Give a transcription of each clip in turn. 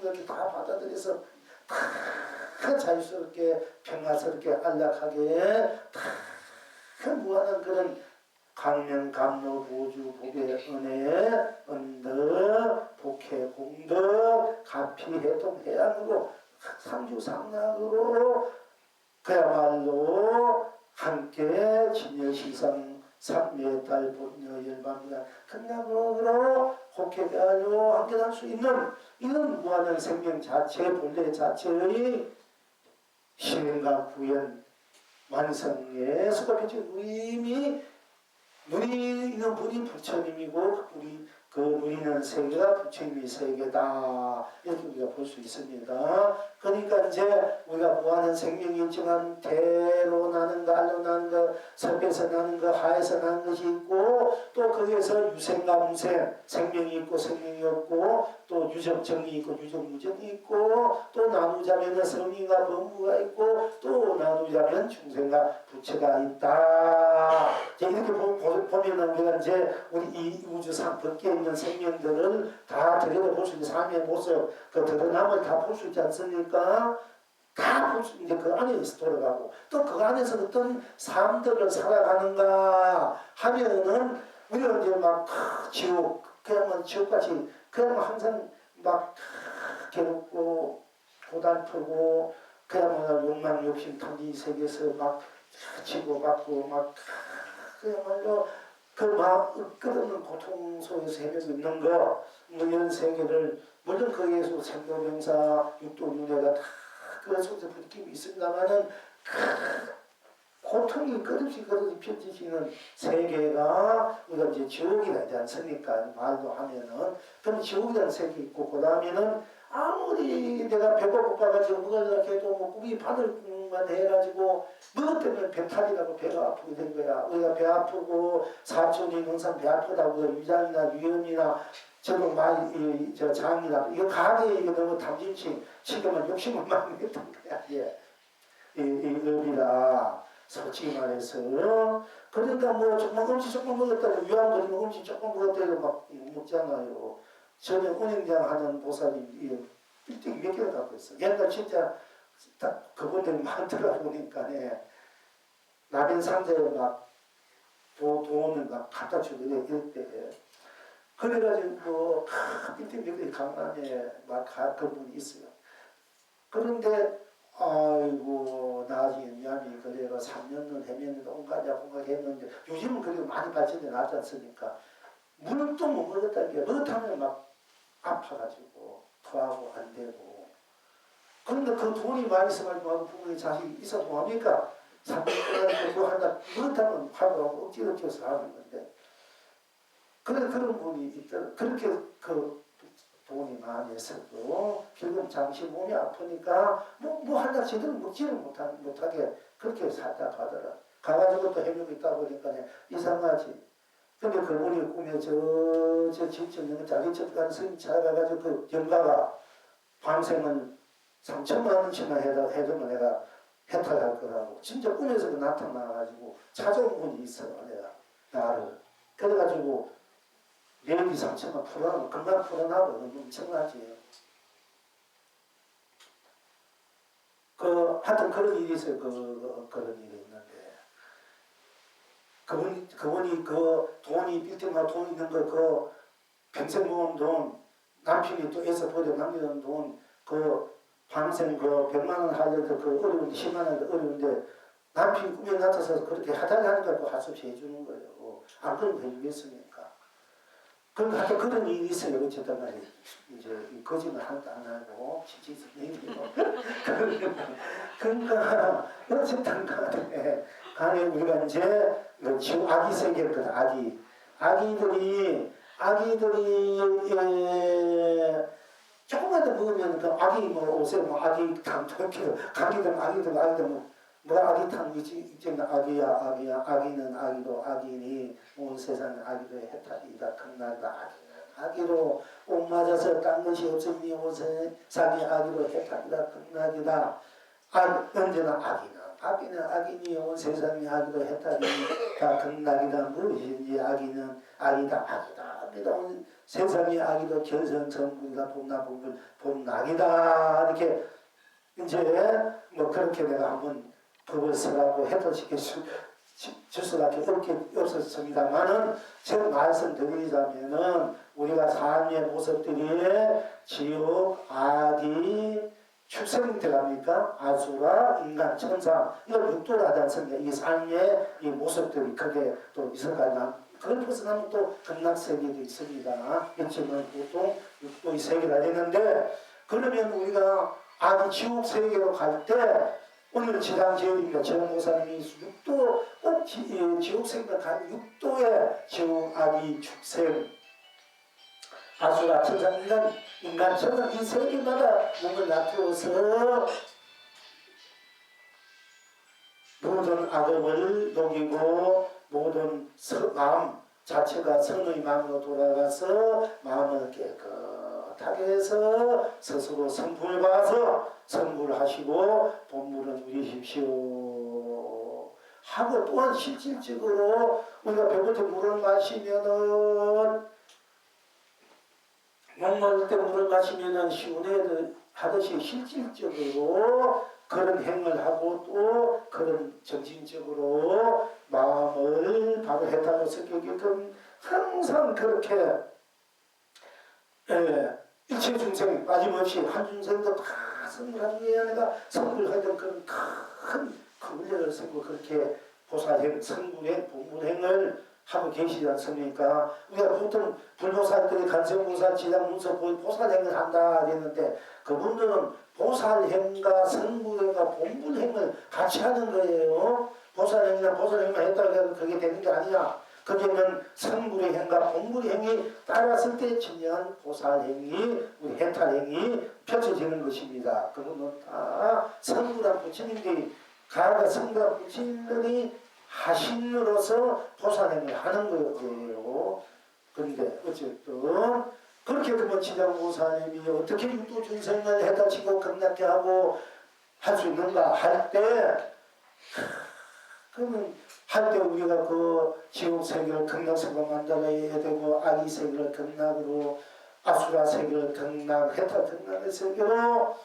이렇게 다 받아들여서 다 자유스럽게 평화스럽게 안락하게 다 무한한 그런 강명 감로 보주 복의 은혜 언덕 복해 공덕 가피 해통 해양으로 상주상락으로 그야말로 함께 진여시상 삼매달 본여 열반이나 극락으로 혹해가지고 함께 할 수 있는 이런 무한한 생명 자체 본래 자체의 실행과 구현 완성의 수고비친 의미 누리는 분이 부처님이고 그 누리는 세계가 부처님의 세계다 이렇게 우리가 볼 수 있습니다. 그러니까 이제 우리가 무한한 생명이 있지만 대로 나는 거 알로 나는 거 설에서 나는 거 하에서 나는 것이 있고 또 거기에서 유생과 무생 생명이 있고 생명이 없고 또 유정정이 있고 유정무정이 있고 또 나누자면 성인과 범무가 있고 또 나누자면 중생과 부처가 있다. 이렇게 보면은 우리가 이제 우리 이 우주상 밖에 있는 생명들을 다 들여다볼 수 있는 삶의 모습, 그 드러남을 다 볼 수 있지 않습니까? 다 볼 수 이제 그 안에서 돌아가고 또 그 안에서 어떤 삶들을 살아가는가 하면은 우리가 이제 막 지옥 그야말로 지옥같이 그야말로 항상 막 괴롭고 고달프고 그야말로 욕망 욕심 탐지 세계에서 막 치고받고 막 그야말로 그 막 끝없는 고통 속에서 헤매고 있는 거 뭐 이런 세계를 물론 거기에서 생로병사 육도윤회가 다 그 속에서 부딪힘이 있습니다만은 고통이 끝없이 펼쳐지는 세계가 우리가 이제 지옥이 되지 않습니까? 말도 하면은 그럼 지옥이라는 세계 있고 그 다음에는 아무리 내가 배가 고파가지고 먹으려고 해도 뭐 꿈이 바늘만 해가지고 뭐 때문에 배탈이라고 배가 아프게 된 거야. 우리가 배 아프고 사촌이 항상 배 아프다고 위장이나 위염이나 저거 많이 저 장이나 이거 가게 이거 너무 탐진치 지금은 욕심을 많이 했던 거야. 예. 이 의미라 솔직히 말해서 그러니까 뭐 조금 음식 조금 먹었다고 유황거리면 음식 조금 먹었다고 막 먹잖아요. 전에 운행장 하는 보살이 빌딩이 몇 개를 갖고 있어. 옛날 진짜 딱 그분들이 많더라 보니까 남인 상자에 막 돈을 막 갖다 주고 이럴 때 그래가지고 빌딩 몇 개 강남에 막 그분이 있어요. 그런데 아이고 나중에 냠이 그래가 3년을 헤맸는데 온갖 했는데 요즘은 그래도 많이 발전돼 낫지 않습니까? 물을 또 못 먹었다는 게 그렇다면 막 아파가지고 토하고 안 되고 그런데 그 돈이 많이 있어가지고 부모님 자식이 있어도 뭐합니까? 3년 동안 그거 한다 그렇다면 하고 억지로 사는 건데 그런 분이 있더라. 그렇게 그 돈이 많이 있어도 결국 잠시 몸이 아프니까 뭐 한다 제대로 먹지를 못하게 그렇게 살다 가더라. 가가지고 또 해명이 있다 보니까 이상하지. 근데 그분이 꿈에 저 집중력 자기 집 가는 스님 찾아가가지고 그 영가가 방생은 3천만 원치만 해두면 내가 해탈할 거라고 진짜 꿈에서도 나타나가지고 찾아온 분이 있어. 내가 나를 그래가지고 내일이 3천만 풀어나고 금방 풀어나고 너무 엄청나지. 하여튼 그런 일이 있어요. 그런 일이 있는데 그분이 그 돈이 빌딩가 돈 있는 거 그 평생 모은 돈 남편이 또 애써 버려 남겨놓은 돈 그 방생 그 100만 원 하려도 그 어려운데 10만 원 어려운데 남편이 꿈에 나타나서 그렇게 하다니까 그 하소시 해주는 거예요. 안 그러면 해주겠습니까? 그러니까 하여튼 그런 일이 있어요. 어쨌든 간에 이제 거짓말 하나도 안 하고 치치스 얘기고 그러니까 어쨌든 간에 우리가 이제 지금 아기 세계거든. 아기들이 조금만 더 먹으면 그 아기 뭐 옷에 뭐 아기 탕 가기든 아기들 뭐 아기탕 이제 아기는 아기로 아기니 온 세상 아기로 해탈이다 극락이다 아기로 옷 맞아서 딴 것이 없으니 온 세상이 아기로 해탈이다 극락이다 언제나 아기는 아기니 온 세상이 아기로 해탈이다 극락이다 무엇이든지 아기는 아기다 합니다. 오늘 세상의 악이도 견성천국이다 봄낙이다 이렇게 이제 뭐 그렇게 내가 한번 법을 쓰라고 해도 줄 수밖에 없었습니다만은 제가 말씀드리자면은 우리가 삶의 모습들이 지옥, 아기, 축생 들어갑니까? 아수라, 인간, 천사 이걸 육도로 하지 않습니까? 이 삶의 이 모습들이 크게 또 있을까요? 그걸 벗어나면 또 극락세계도 있습니다. 이쯤은 보통 육도의 세계가 되는데 그러면 우리가 아기 지옥 세계로 갈 때 오늘 지상 지역입니다. 지역모사님이 육도 꼭 지옥 세계가 간 육도의 지옥 아기 축생 아수라 천사 인간 천사 이 세계마다 몸을 나태워서 모든 악업을 녹이고 모든 마음 자체가 선의 마음으로 돌아가서 마음을 깨끗하게 해서 스스로 성품을 봐서 성불을 하시고 본물을 누리십시오 하고 또한 실질적으로 우리가 배고플 물을 마시면은 목마를 때 물을 마시면은 시원해 하듯이 실질적으로 그런 행을 하고 또 그런 정신적으로 마음을 바로 해탈로 성격이든 항상 그렇게 일체 중생 빠짐없이 한 중생도 다 성불하기 위해 내가 성불하던 그런 큰 훈련을 쓰고 그렇게 보살행, 성불행, 본불행을 하고 계시지 않습니까? 우리가 보통 불보살들이 간성보살, 지당문서 보살행을 한다 했는데 그분들은 보살행과 성불행과 본불행을 같이 하는 거예요. 보살행이나 보살행만 했다고 해도 그게 되는 게 아니야. 거기는 성불의 행과 본불의 행이 따랐을 때 진정한 보살행이 우리 해탈행이 펼쳐지는 것입니다. 그거는 다 성불한 부처님들이 가가 성불한 부처님들이 하신으로서 보살행을 하는 거예요. 그런데 어쨌든 그렇게 되면 지장보살님이 어떻게 육도 중생을 해다치고 겁나게 하고 할 수 있는가 할 때 그러면 할 때 우리가 그 지옥 세계를 극락세계로 만들어야 되고 아기 세계를 극락으로 아수라 세계를 극락 해탈 극락의 세계로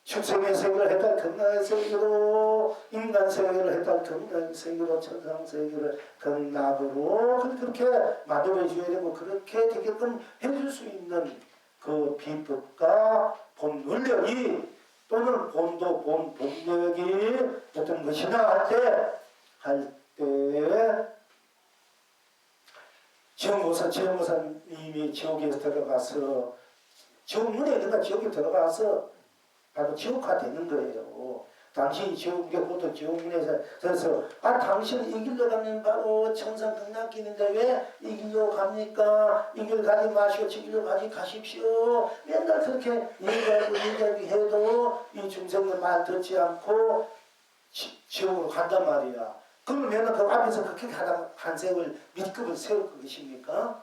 축생의 세계를 해탈 극락의 세계로 인간 세계를 해탈 극락의 세계로 천상 세계를 극락으로 그렇게 만들어줘야 되고 그렇게 되게끔 해줄 수 있는 그 비법과 본 원력이 또는 본도 본 본력이 어떤 것이나 할 때 지옥모사님이 지옥에 들어가서 지옥 문에 있는가 지옥에 들어가서 바로 지옥화 되는 거예요. 당신이 지옥에 곧 지옥문에서 그래서 당신 이 길로 가면 바로 천상 극락길인데 왜 이 길로 갑니까? 이 길 가지 마시고 저 길로 가십시오. 맨날 그렇게 얘기하고 해도 이 중생들 말 듣지 않고 지옥으로 간단 말이야. 그러면 그 앞에서 그렇게 한생을 밑급을 세울 것입니까?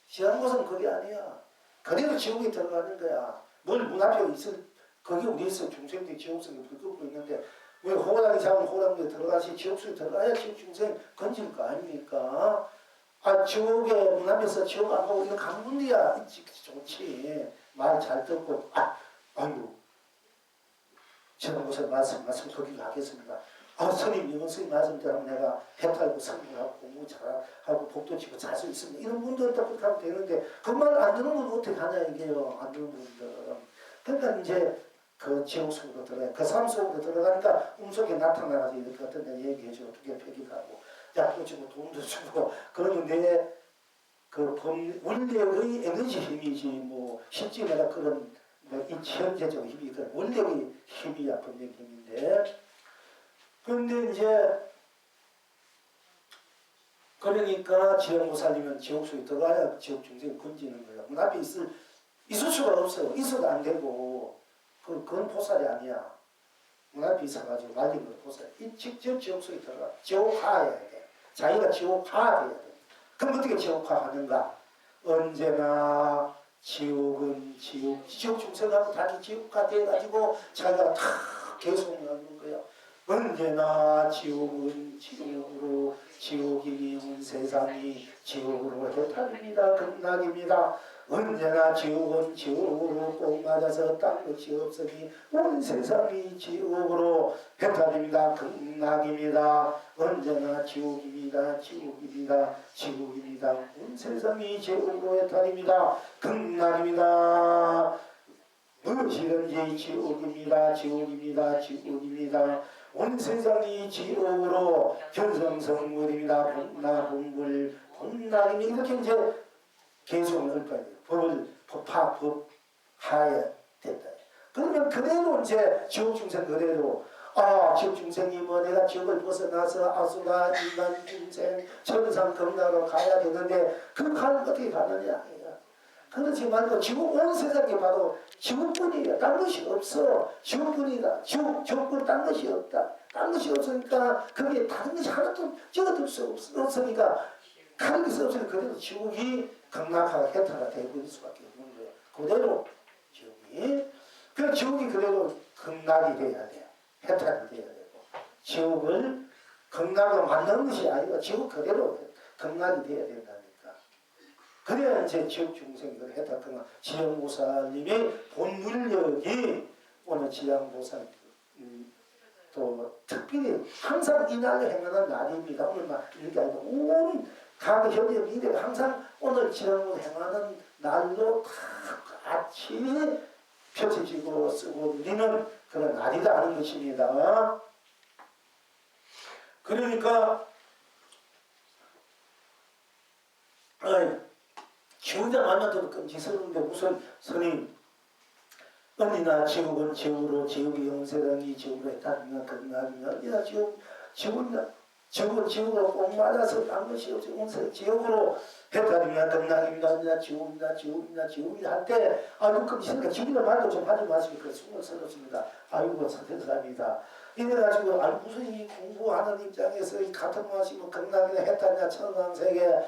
지하는 것은 그게 아니야. 그대로 지옥에 들어가는 거야. 뭘 문 앞에 있을 거기 우리에서 중생들이 지옥성에 불급으로 있는데 왜 호랑이 잡은 호랑이에 들어가시 지옥성에 들어가야 지옥 중생 건질 거 아닙니까? 지옥에 문 앞에서 지옥 안 가고 이거 강문이야. 좋지. 말 잘 듣고 아이고 제가 무슨 말씀 거기로 하겠습니다. 스님 이번 스님 말씀대로 내가 해탈고 성공하고 공부 잘하고 복도 지고 잘 수 있습니다. 이런 분들 딱 하면 되는데 그 말 안 듣는 분 어떻게 하냐 이게요. 안 듣는 분들. 그러니까 이제 그 지옥 속으로 들어가요. 그 삶 속으로 들어가니까 꿈속에 나타나가지고 이렇게 어떤 데 얘기해주고 어떻게 폐기하고 약도 주고 돈도 주고 그러면 내 그 원력의 에너지 힘이지 뭐 실제 내가 그런 뭐 현재적 힘이 그런 원력의 힘이야 본력 힘인데 그런데 이제 그러니까 지옥모살리면 지옥 속에 들어가야 지옥 중생이 건지는 거예요. 문 앞에 있을 수가 없어요. 있어도 안 되고 그건 보살이 아니야. 문 앞에 있어가지고 말린 건 보살. 직접 지옥 속에 들어가 지옥화해야 돼. 자기가 지옥화돼야 돼. 그럼 어떻게 지옥화하는가? 언제나 지옥은 지옥 중생하고 다시 지옥화 돼가지고 자기가 다 계속 나오는 거야. 언제나 지옥은 지옥으로 지옥이 온 세상이 지옥으로 해탈입니다. 극락입니다. 언제나 지옥은 지옥으로 꼭 맞아서 딴 것이 없으니 온 세상이 지옥으로 해탈입니다. 극락입니다. 언제나 지옥입니다. 지옥입니다. 지옥입니다. 온 세상이 지옥으로 해탈입니다. 극락입니다. 무엇이든지 지옥입니다. 지옥입니다. 지옥입니다. 온 세상이 지옥으로 견성성물입니다. 복락복물 복락입니다. 이렇게 이제 계속 넣을 거예요. 법을 법하에 됐다. 그러면 그대로 이제 지옥 중생 그대로 지옥 중생이 뭐 내가 지옥을 벗어나서 아수라 인간 중생 천상 극락으로 가야 되는데 그 가는 어떻게 가느냐. 그렇지 말고 지옥 온 세상이 바로 지옥뿐이에요. 딴 것이 없어. 지옥뿐이다. 지옥뿐 딴 것이 없다. 딴 것이 없으니까 거기에 다른 것이 하나도 적어둘 수 없으니까 가는 것이 없으니까 그래도 지옥이 극락하고 해탈가 되어버릴 수밖에 없는 거예요. 그대로 지옥이. 그 지옥이 그대로 극락이 돼야 돼요. 해탈이 돼야 되고. 지옥을 극락으로 만드는 것이 아니고 지옥 그대로 극락이 돼야 된다니까. 그래야 이제 지옥 중생들 해탈하거나 지영보살님의 본물력이 오늘 지영보살 또 특별히 항상 이 날을 행하는 날입니다. 오늘만 이렇게 아니고 온 각 현재 미래가 항상 오늘 지영을 행하는 날로 다 같이 펼쳐지고 쓰고 누리는 그런 날이라는 것입니다. 그러니까 지옥에 만나도 끔찍스러운데 무슨 스님 어디나 지옥은 지옥으로 지옥이 영세상이 지옥으로 해탈이나 극락이나 어디나 지옥은 지옥으로 꼭 맞아서 딴 것이 없이 영세 지옥으로 해탈이나 극락입니다. 어디나 지옥입니다 할때 아이고 끔찍하니까 지옥이나 말도 좀 하지 마시고 그 숨을스럽습니다. 아이고 사태사입니다. 이래가지고 무슨 이 공부하는 입장에서 이 같은 맛이 뭐 극락이나 해탈이나 천상세계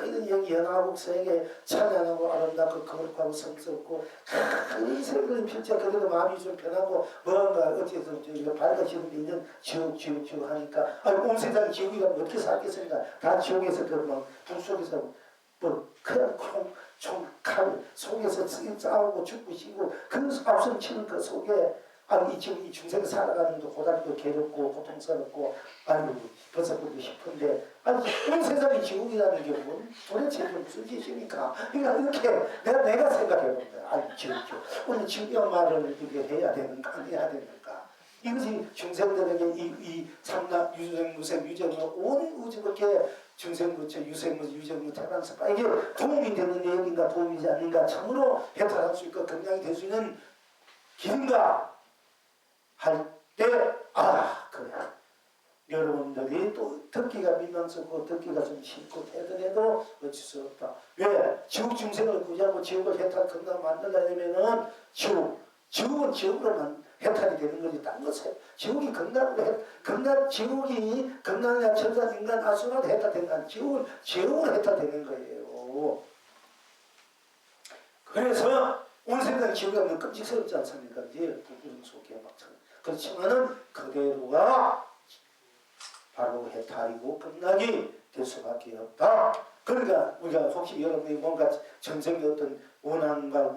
이런 여기 연화국 세계 찬양하고 아름답고 거룩하고 성스럽고 이런 세계를 펼쳐 그래도 마음이 좀 편하고 뭔가 어째서 저희가 밝아지는 게 있는 지옥 하니까 온 세상이 지옥이라면 어떻게 살겠습니까? 다 지옥에서 그 불 속에서 그냥 칼 속에서 싸우고 죽고 쉬고 그 앞선 치는 그 속에 지금 이 중생이 살아가는 것도 고달프고 괴롭고 고통스럽고 벗어보고 싶은데 온 세상이 지옥이라는 게 도대체 무슨 짓입니까? 그러니까 이렇게 내가 생각해본 거야. 지옥. 오늘 지옥이란 말을 이렇게 해야 되는가 안 해야 되는가. 이것이 중생들에게 이 삼락 유생 무생 유정무 온 우주밖에 중생부처 유생무 유정무 태반사 이게 도움이 되는 얘기인가 도움이 되지 않는가 참으로 해탈할 수 있고 건강이 될 수 있는 길인가 할 때 그래 여러분들이 또 듣기가 민망스럽고 듣기가 좀 싫고 되더라도 어쩔 수 없다. 왜? 지옥 중생을 구제하고 지옥을 해탈 건강 만들려면은 지옥은 지옥으로만 해탈이 되는 거지. 딴 것에 지옥이 건강 지옥이 건강이나 천상 인간 아수라도 해탈된 건 지옥으로 해탈되는 거예요. 그래서 온 세상 지옥이 하면 끔찍스럽지 않습니까? 이제 부부정 속에 막처럼. 그렇지만은 그대로가 바로 해탈이고 극락이 될 수밖에 없다. 그러니까 우리가 혹시 여러분이 뭔가 전생의 어떤 원한과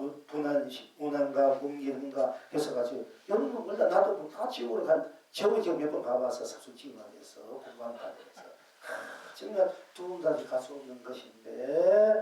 원한과 문기는가 해서가지고 여러분 몰라 나도 다 지옥으로 지옥에 지금 몇 번 가봐서 사수지만해서 공부한다면서 정말 두분까지 갈 수 없는 것인데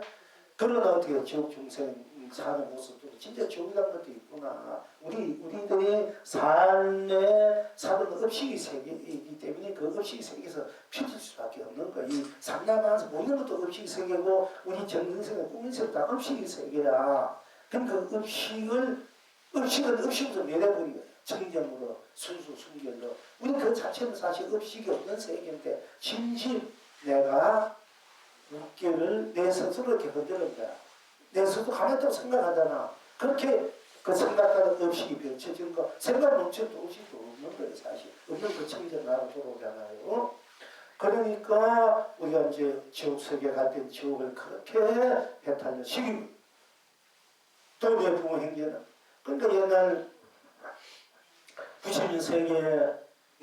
그러나 어떻게 지옥 중생 사는 모습도 진짜 지옥이라는 것도 있구나. 우리들의 삶에 사는 업식이 세계이기 때문에 그 업식이 세계에서 펼칠 수밖에 없는 거야. 이 삼라만에서 모든 것도 업식이 세계고 우리 정신세계 꿈인세계 다 업식이 세계야. 그러니까 그 업식은 업식으로 내려버린 거야. 정정으로 순수 순결로. 우리 그 자체는 사실 업식이 없는 세계인데 진심 내가 육계를 내 스스로 이렇게 건드는 거야. 내 스스로 가만히 또 생각하잖아. 그렇게 그 생각하는 음식이 펼쳐지는 거 생각 멈춰도 음식도 없는 거예요. 사실 없는 그 청정 나로 돌아오잖아요. 그러니까 우리가 이제 지옥 세계 갈 때 지옥을 그렇게 해탈려 시기 또 내 부모 행제는 그러니까 옛날 90년 세계에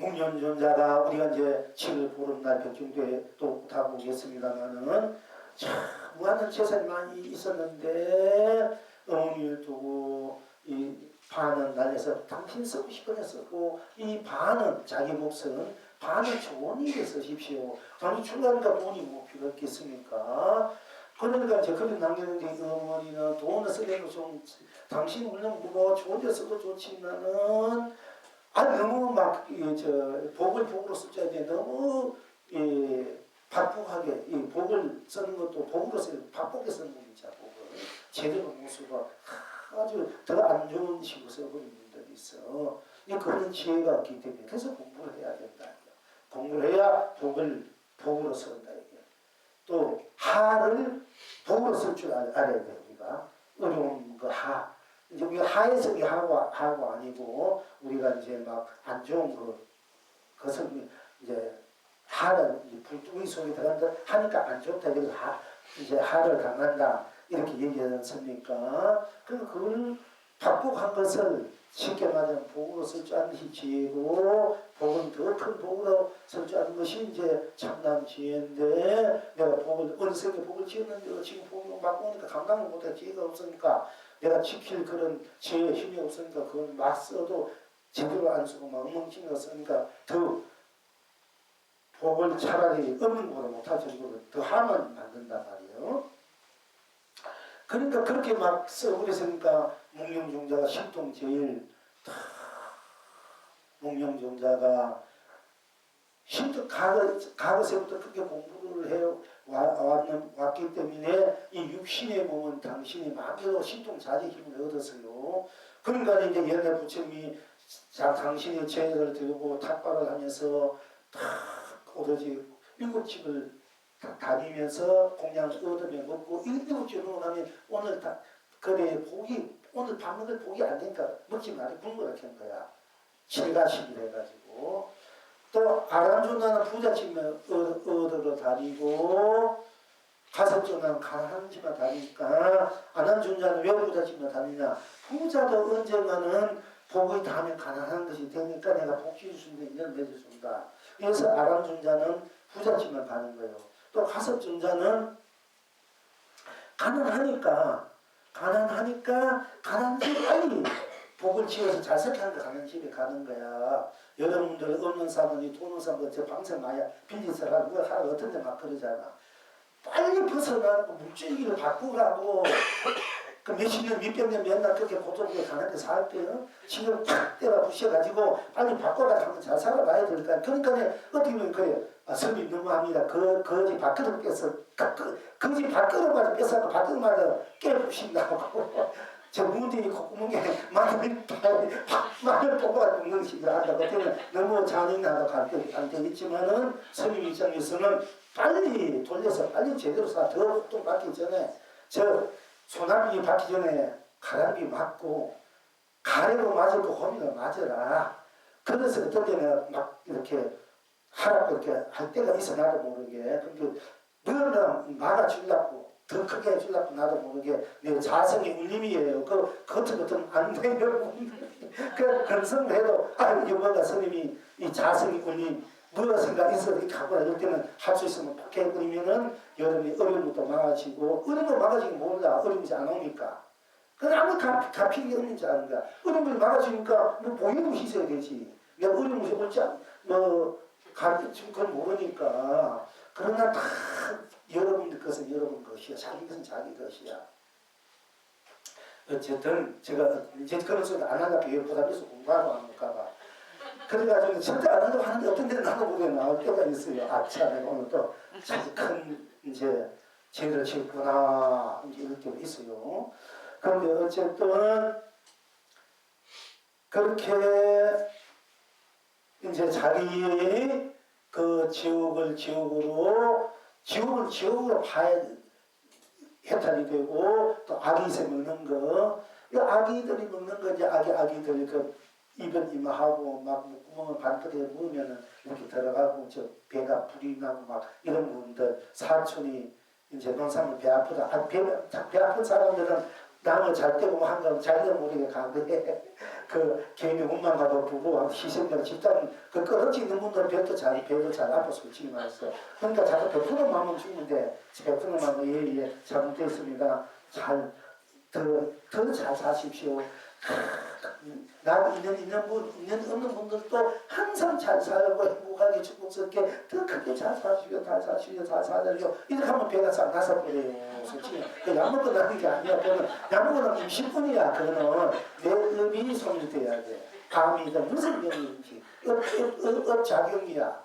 목련존자가 우리가 이제 7월 보름날 백중도에 또 다 보겠습니다만은 참 무한한 재산이 많이 있었는데 어머니를 두고 이 반은 날려서 당신 쓰고 싶은 데 쓰고 이 반은 자기 몫은 반은 좋은 일에 쓰십시오. 당신 출가니까 돈이 뭐 필요 없겠습니까? 그러니까 이제 그런 남겼는데 어머니는 돈을 쓰려고 좀 당신 물론 뭐 좋은 데 써도 좋지만은 너무 막 복을 복으로 써줘야 돼. 너무 바쁘하게 이 복을 쓰는 것도 복으로 쓰는 바쁘게 쓰는 분이죠. 복을 제대로 못 쓰고 아주 더 안 좋은 식으로 써버리는 분들이 있어. 그런 지혜가 없기 때문에 그래서 공부를 해야 된다. 공부를 해야 복을 복으로 쓴다. 또 하를 복으로 쓸 줄 알아야 돼. 우리가 어려운 그 하. 이제 우리가 하에서 하고 아니고 우리가 이제 막 안 좋은 그것을 이제 하는 불뚝이 속에 들어간다 하니까 안 좋다. 그래서 이제 하를 당한다 이렇게 얘기하지 않습니까? 그걸 박복한 것을 쉽게 말하면 복으로 쓸 줄 아는 것이 지혜고 복은 더 큰 복으로 쓸 줄 아는 것이 이제 참남 지혜인데 내가 복을 어리석게 복을 지었는데 지금 복을 막 오니까 감당을 못해 지혜가 없으니까 내가 지킬 그런 지혜의 힘이 없으니까 그걸 막 써도 제대로 안 쓰고 막 엉망진창 쓰니까 더 복을 차라리 없는 것보다 못할 정도로 더 하면 만든단 말이에요. 그러니까 그렇게 막 써버렸으니까 목련종자가 신통제일 목련종자가 신통 과거서부터 그렇게 공부를 해 왔기 때문에 이 육신의 몸은 당신이 마음대로 신통자제 힘을 얻었어요. 그러니까 이제 옛날 부처님이 당신의 제를 들고 탁발을 하면서 오로지 일곱 집을 다니면서 공양을 얻으며 먹고 일곱 집을 먹으면 오늘 다 그래 복이 오늘 밥 먹을 복이 안 되니까 먹지 말고 굶으라 한 거야. 칠가식을 해가지고 또 아란존나는 부잣집만 얻으러 다니고 가섭존나는 가난한 집만 다니니까 아란존자는 왜 부잣집만 다니냐. 부자도 언젠가는 복이 닿으면 가난한 것이 되니까 내가 복지를 준다 이런 매를 준다. 그래서 아란존자는 부잣집만 가는 거예요. 또 가섭존자는 가난하니까 가난한 집 빨리 복을 지어서 잘 살게하니까 가난한 집에 가는 거야. 여러분들 없는 사람이 돈 없는 사람들 저 방생 마야 빌리서 하고 하라고 어떤 데 막 그러잖아. 빨리 벗어나고 물질기를 바꾸라고 그 몇십 년, 몇백 년, 몇날 그렇게 고통을 가난하게 살 때요. 지금 탁 때가 부셔가지고 빨리 바꿔라 하면 잘 살아가야 되니까. 그러니까 어떻게 보면 그래요. 섬이 너무합니다. 거지 밥그릇 뺏어. 거지 밥그릇마저 뺏어서 밥그릇마저 깨부신다고. 저 무대에 콧구멍에 마늘 뽑아가지고 먹는 식으로 한다고. 그때는 너무 잔인하다고 안 되겠지만은 스님 입장에서는 빨리 돌려서 빨리 제대로 사. 더 호통 받기 전에 소나비 받기 전에 가람비 맞고 가래로 맞을 거 호미로 맞아라. 그래서 어떤 때는 막 이렇게 하라고 이렇게 할 때가 있어 나도 모르게. 근데 너는 막아주려고 더 크게 해주려고 나도 모르게 내 자성의 울림이에요. 겉은 안 돼요. 그런 생각을 해도 이번에 스님이 이 자성의 울림 무엇인가 있어도 이렇게 하고 이럴 때는 할 수 있으면 그렇게 해버리면은 여러분이 어려움부터 막아지고 어려운 거 막아지기 몰라. 어려움이 안 오니까. 그건 아무 가필이 없는지 아는 거야. 어려움을 막아주니까 뭐 보이도 있어야 되지. 내가 어려움이 올지 지금 그걸 모르니까. 그러나 다 여러분들 것은 여러분 것이야. 자기 것은 자기 것이야. 어쨌든 제가 이제 그런 소리 안 하려고 왜 부담해서 공부하고 안 할까봐. 그래가지고 절대 안 하려고 하는데 어떤 데는 나도 모르게 나올 때가 있어요. 아차, 내가 오늘 또 큰 이제 죄를 지었구나. 이제 이럴 때가 있어요. 그런데 어쨌든 그렇게 이제 자기의 그 지옥을 지옥으로 봐야 해탈이 되고 또 아기새 먹는 거. 이 아기들이 먹는 거 이제 아기들 그 입은 이마하고 막 구멍을 반듯하게 먹으면은 이렇게 들어가고 저 배가 불이 나고 막 이런 분들 사촌이 이제 농사물 배 아프다. 배 아픈 사람들은 나무 잘 때고 한강 자기가 모르게 가는데 그 개인이 몸만 가도 부부와 희생자를 집단 그 끊어지 있는 분들은 배도 잘 아파 솔직히 말해서 그러니까 자꾸 베푸는 마음은 죽는데 베푸는 마음은 예예 잘못됐습니다. 더 잘 사십시오. 나 있는 없는 분들도 항상 잘 살고 행복하게 축복스럽게 더 크게 잘 사시고 잘 사시고 잘 살려고 이렇게 하면 배가 싹 나서 버려요. 솔직히 약 먹고 나는 게 아니야. 그거는 약 먹으면 임신뿐이야. 그거는 내 의미 손일돼야 돼. 감이든 무슨 병이든지 업작용이야.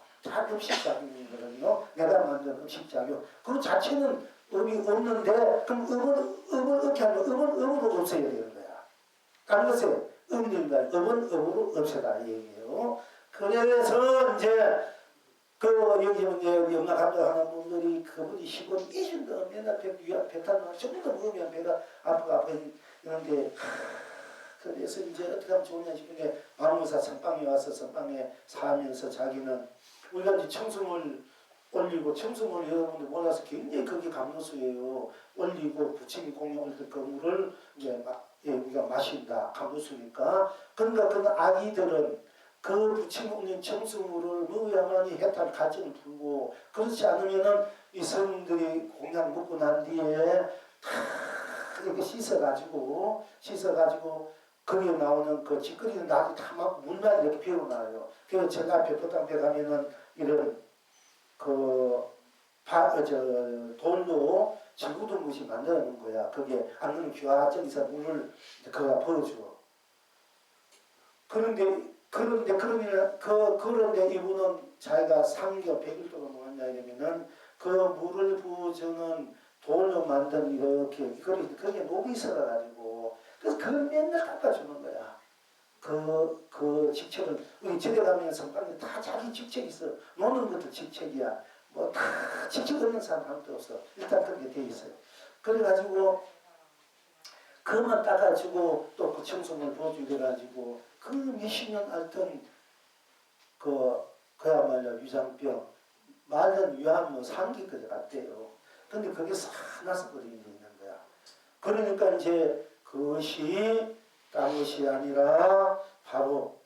음식 작용이거든요. 내가 만든 음식 작용. 그 자체는 의미 없는데 그럼 음을 어떻게 하면 음으로 없애야 되는 거야. 다른 것에 음들과 음으로 없애다 이 얘기예요. 그래서 이제 여기 영화 감독하는 분들이 그분이 시골 이신도 맨날 배 타면 조금도 먹으면 배가 아프고 이런데 그래서 이제 어떻게 하면 좋냐 싶은 게 마음무사 선방에 와서 선방에 살면서 자기는 우리가 이제 청승을 올리고 청승을 여러분들 몰라서 굉장히 그게 감로수예요. 올리고 부처님 공양을 그 물을 이제 우리가 마신다 감로수니까 그러니까 그 아기들은 그 부처님 올린 청승물을 먹어야만이 해탈 가정을 풀고 그렇지 않으면은 이 성인들이 공양 먹고 난 뒤에 다 이렇게 씻어가지고 거기에 나오는 그 짓거리는 나도 다 막 물만 이렇게 비워놔요. 그래서 제가 배포당에 가면은 이런 돌로 지구도 무시 만들어 놓은 거야. 그게 안 그러면 귀화적에서 물을 그가 부어줘. 그런데 이분은 자기가 3개월 100일 동안 뭐했냐 이러면은 그 물을 부어주는 돌로 만든 이렇게 거기에 녹이 있어가지고 그래서 그걸 맨날 닦아주는 거야. 그 직책을 우리 집에 가면 선방에 다 자기 직책이 있어. 노는 것도 직책이야. 뭐 다 직책 없는 사람 아무도 없어. 일단 그렇게 돼 있어요. 그래가지고 그것만 닦아주고 또 그 청소를 보여주게 해가지고 그 몇십 년 앓던 그야말로 위장병 말은 위암 뭐 상기까지 갔대요. 근데 그게 싹 나서 버리게 있는 거야. 그러니까 이제 그것이 딴 것이 아니라 바로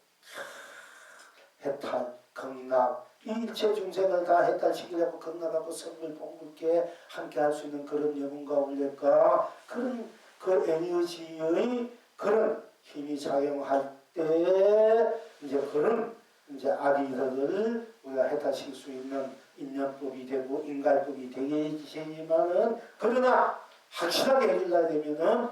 해탈, 극락, 이 일체 중생을 다 해탈시키려고 극락하고 성불 봉불께 함께 할 수 있는 그런 영혼과 원력과 그런 그 에너지의 그런 힘이 작용할 때 이제 그런 이제 아리들을 우리가 해탈시킬 수 있는 인연법이 되고 인갈법이 되겠지만은 그러나 확실하게 해결해야 되면은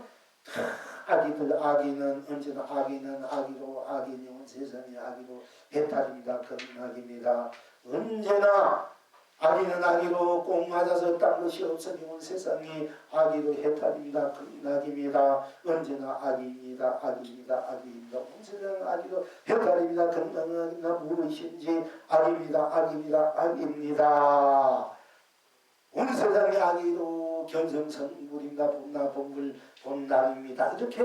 아기는 언제나 아기로 아기는 세상이 아기로 해탈입니다. 극락입니다. 언제나 아기는 아기로 꼭 맞아서 딴 것이 없으면 세상이 아기로 해탈입니다. 극락입니다. 언제나 아기입니다. 언제나 아기로 해탈입니다. 극락입니다. 무엇인지 아기입니다. 온 세상이 아기로 견성성불입니다. 본나본불 본남입니다. 이렇게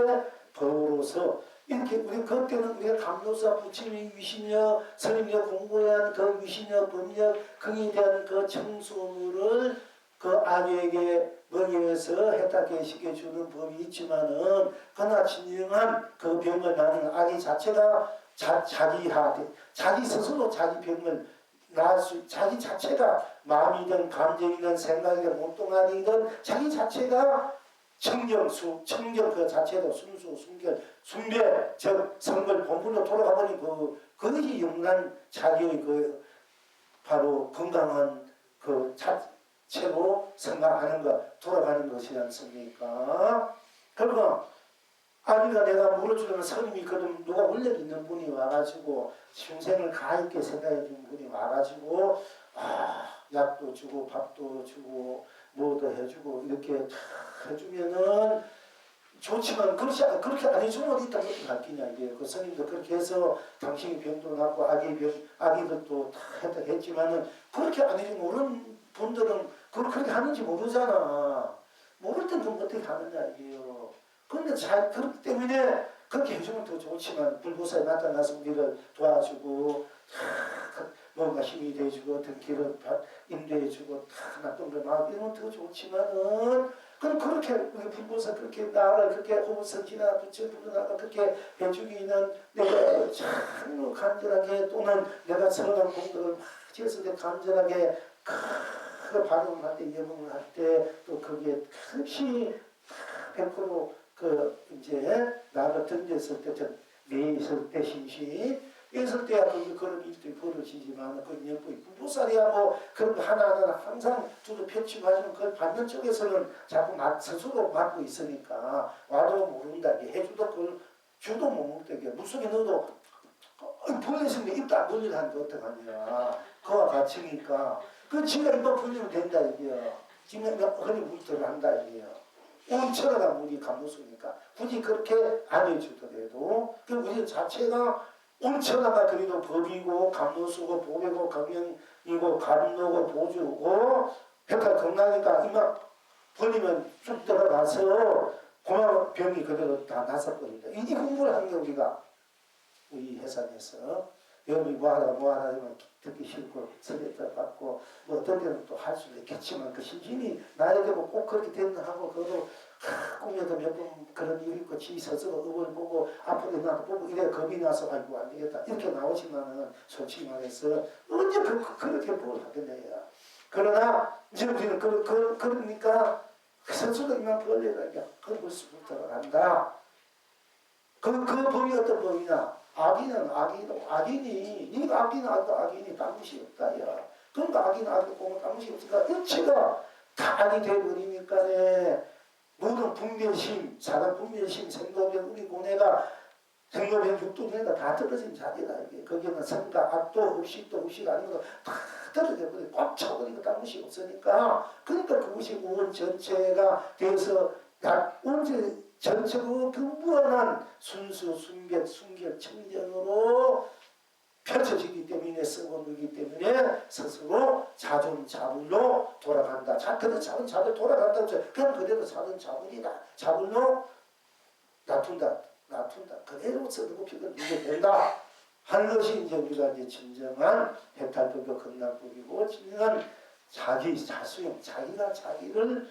더불어서 이렇게 우리 그때는 우리가 감로사 부처님의 위신력 스님이 공부한 그 위신력 법력 거기에 대한 그 청소물을 그 아기에게 먹이에서 해탈게 시켜주는 법이 있지만은 그러나 진정한 그 병을 나는 아기 자체가 자기 스스로 자기 병을 자기 자체가 마음이든 감정이든 생각이든 몸뚱아리든 자기 자체가 청정 그 자체도 순배 즉 성불 본분으로 돌아가버린 그것이 영란 자기의 그 바로 건강한 그 자체로 생각하는 것 돌아가는 것이지 않습니까? 그러니까 아니가 내가 물어주려면 스님이 그럼 누가 원력 있는 분이 와가지고 중생을 가있게 생각해 주는 분이 와가지고 약도 주고 밥도 주고 뭐도 해주고 이렇게 해주면은 좋지만 그렇게 안 해주면 어디 어떻게 갈기냐 이게 그 스님도 그렇게 해서 당신이 병도 낫고 아기들도 다 했지만은 그렇게 안 해주면 모르는 분들은 그렇게 하는지 모르잖아. 모를 땐 그럼 어떻게 하느냐 이게요. 그런데 그렇기 때문에 그렇게 해주면 더 좋지만 불보살이 나타나서 우리를 도와주고 뭔가 힘이 돼주고 어떤 길을 인도해주고 나쁜 걸 막 이러면 더 좋지만은 그럼 그렇게 우리 불보서 그렇게 나를 그렇게 호흡성기나 부처 불러나가 그렇게 해주기는 내가 참 간절하게 또는 내가 선한 공덕을 막 지었을 때 간절하게 그 발음할 때 예봉을 할 때 또 거기에 큰 100%그 이제 나를 던졌을 때전 내 있을 때 심시 있을 때야 그런 일들이 벌어지지만 그 예쁘이 불보살이야 뭐 그런 거 하나하나 항상 두루 펼치고 하지만 그걸 받는 쪽에서는 자꾸 스스로 맡고 있으니까 와도 모른다게 해주도 그걸 주도 못 먹다게 물속에 넣어도 벌리시면 입도 안 벌리는데 어떡하냐 그와 같으니까 그 지가 입만 벌리면 된다 이게요 지가 허리 물질을 한다 이게요 온천하가 물이 감무수니까 굳이 그렇게 안 해주더라도 그 우리 자체가 온천하가 그래도 법이고 감무수고 보배고 강연이고 감로고 보주고 배탈 건강이니까 이만 벌리면 쭉 들어가서 고마운 병이 그대로 다 났었거든요. 이 공부를 한 게 우리가 우리 회사에서 여러분이 뭐하라 하면 듣기 싫고 설레다 받고 뭐 어떤 데는 또 할 수도 있겠지만 그 심신이 나에게도 꼭 그렇게 됐나 하고 그것도 꿈에도 몇 번 그런 일이 있고 지 스스로 의을 보고 앞으로 나도 보고 이래 겁이 나서 아이고 안 되겠다 이렇게 나오지만은 솔직히 말해서 언제 그렇게 뭘 하겠네요. 그러나 이제 우리는 그러니까 스스로 이만 벌레가 그 벌써부터 한다. 그 범이 어떤 범이냐? 악인이 네가 악인이 딴 것이 없다. 야. 그러니까 악인은 보면 딴 것이 없으니까 일체가 다 악이 되어버리니까네. 모든 분별심, 사람 분별심, 생로병, 우리 고뇌가 생로병 육도내가 다 떨어진 자리다. 이게. 거기는 선과 악도 흡식도 흡식 아니고 다 떨어져 버려. 꽉 차버리고 딴 것이 없으니까. 그러니까 그것이 온 전체가 되어서 언제 전체로 그 무한한 순수, 순결, 청정으로 펼쳐지기 때문에 썩어오기 때문에 스스로 자존자불로 돌아간다. 그래도 자존자불 돌아간다고 해서 그냥 그대로 자존자불이다. 자불로 놔둔다. 그대로 서두고피가 누게 된다. 하는 것이 이제 우리가 이제 진정한 해탈법이고 건강법이고 진정한 자기 자수용, 자기가 자기를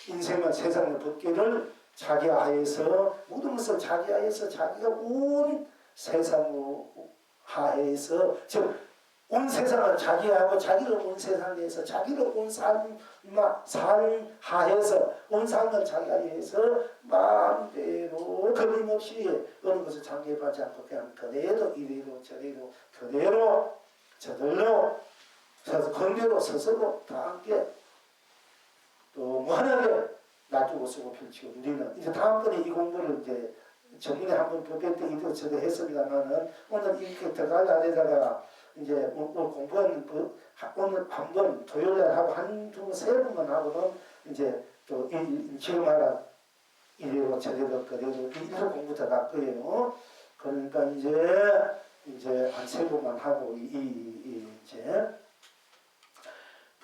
인생과 세상의 법계를 자기 하에서 모든 것을 자기 하에서 자기가 온 세상으로 하에서 즉 온 세상을 자기하고 자기를 온 세상 내에서 자기를 온 삶 하에서 온 삶을 자기 하에서 마음대로 끊임없이 어느 것을 장애받지 않고 그냥 그대로 이래로 저래로 그대로 저들로 건대로 스스로 다 함께 또 무한하게 놔두고 쓰고 펼치고 우리는 이제 다음번에 이 공부를 이제 전문에 한번 법회 때 이도 저도 했습니다만은 오늘 이렇게 들어갈 안에다가 이제 오늘 공부하는 오늘 한번 토요일날 하고 세 번만 하고는 이제 또 지금 하라 이래로 저래로 그래로 이래로 공부 들어갈 거예요. 그러니까 이제 한 세 번만 하고 이제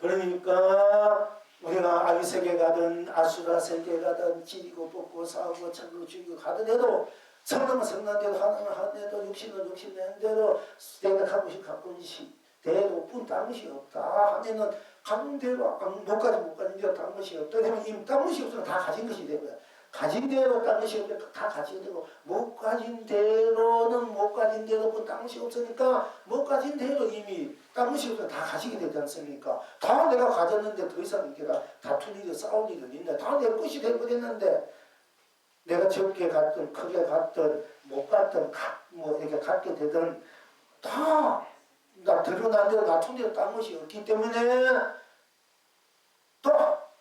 그러니까 우리가 아기 세계 가든 아수라 세계 가든 찌고 뽑고 싸우고 천국 죽이고 가든 해도 성능은 성난대로 하는 대로 육신은 육신낸 대로 내가 갖고시 대로 뿐 딴 것이 없다 하면은 가는 대로 못 가진 대로 딴 것이 없다 하면 이미 딴 것이 없으면 다 가진 것이 되고요. 가진 대로 딴 것이 없으면 다 가진 되고 못 가진 대로는 못 가진 대로 뿐 딴 것이 없으니까 못 가진 대로 이미 딴 것이 없으면 다 가지게 되지 않습니까? 다 내가 가졌는데 더 이상 이렇게 다툴 일이 싸울 일은 있네. 다 내 것이 되버렸는데 내가 적게 갔든 크게 갔든 못 갔든 뭐 이렇게 갖게 되든 다 나 드러난 대로 다툰 대로 딴 것이 없기 때문에 또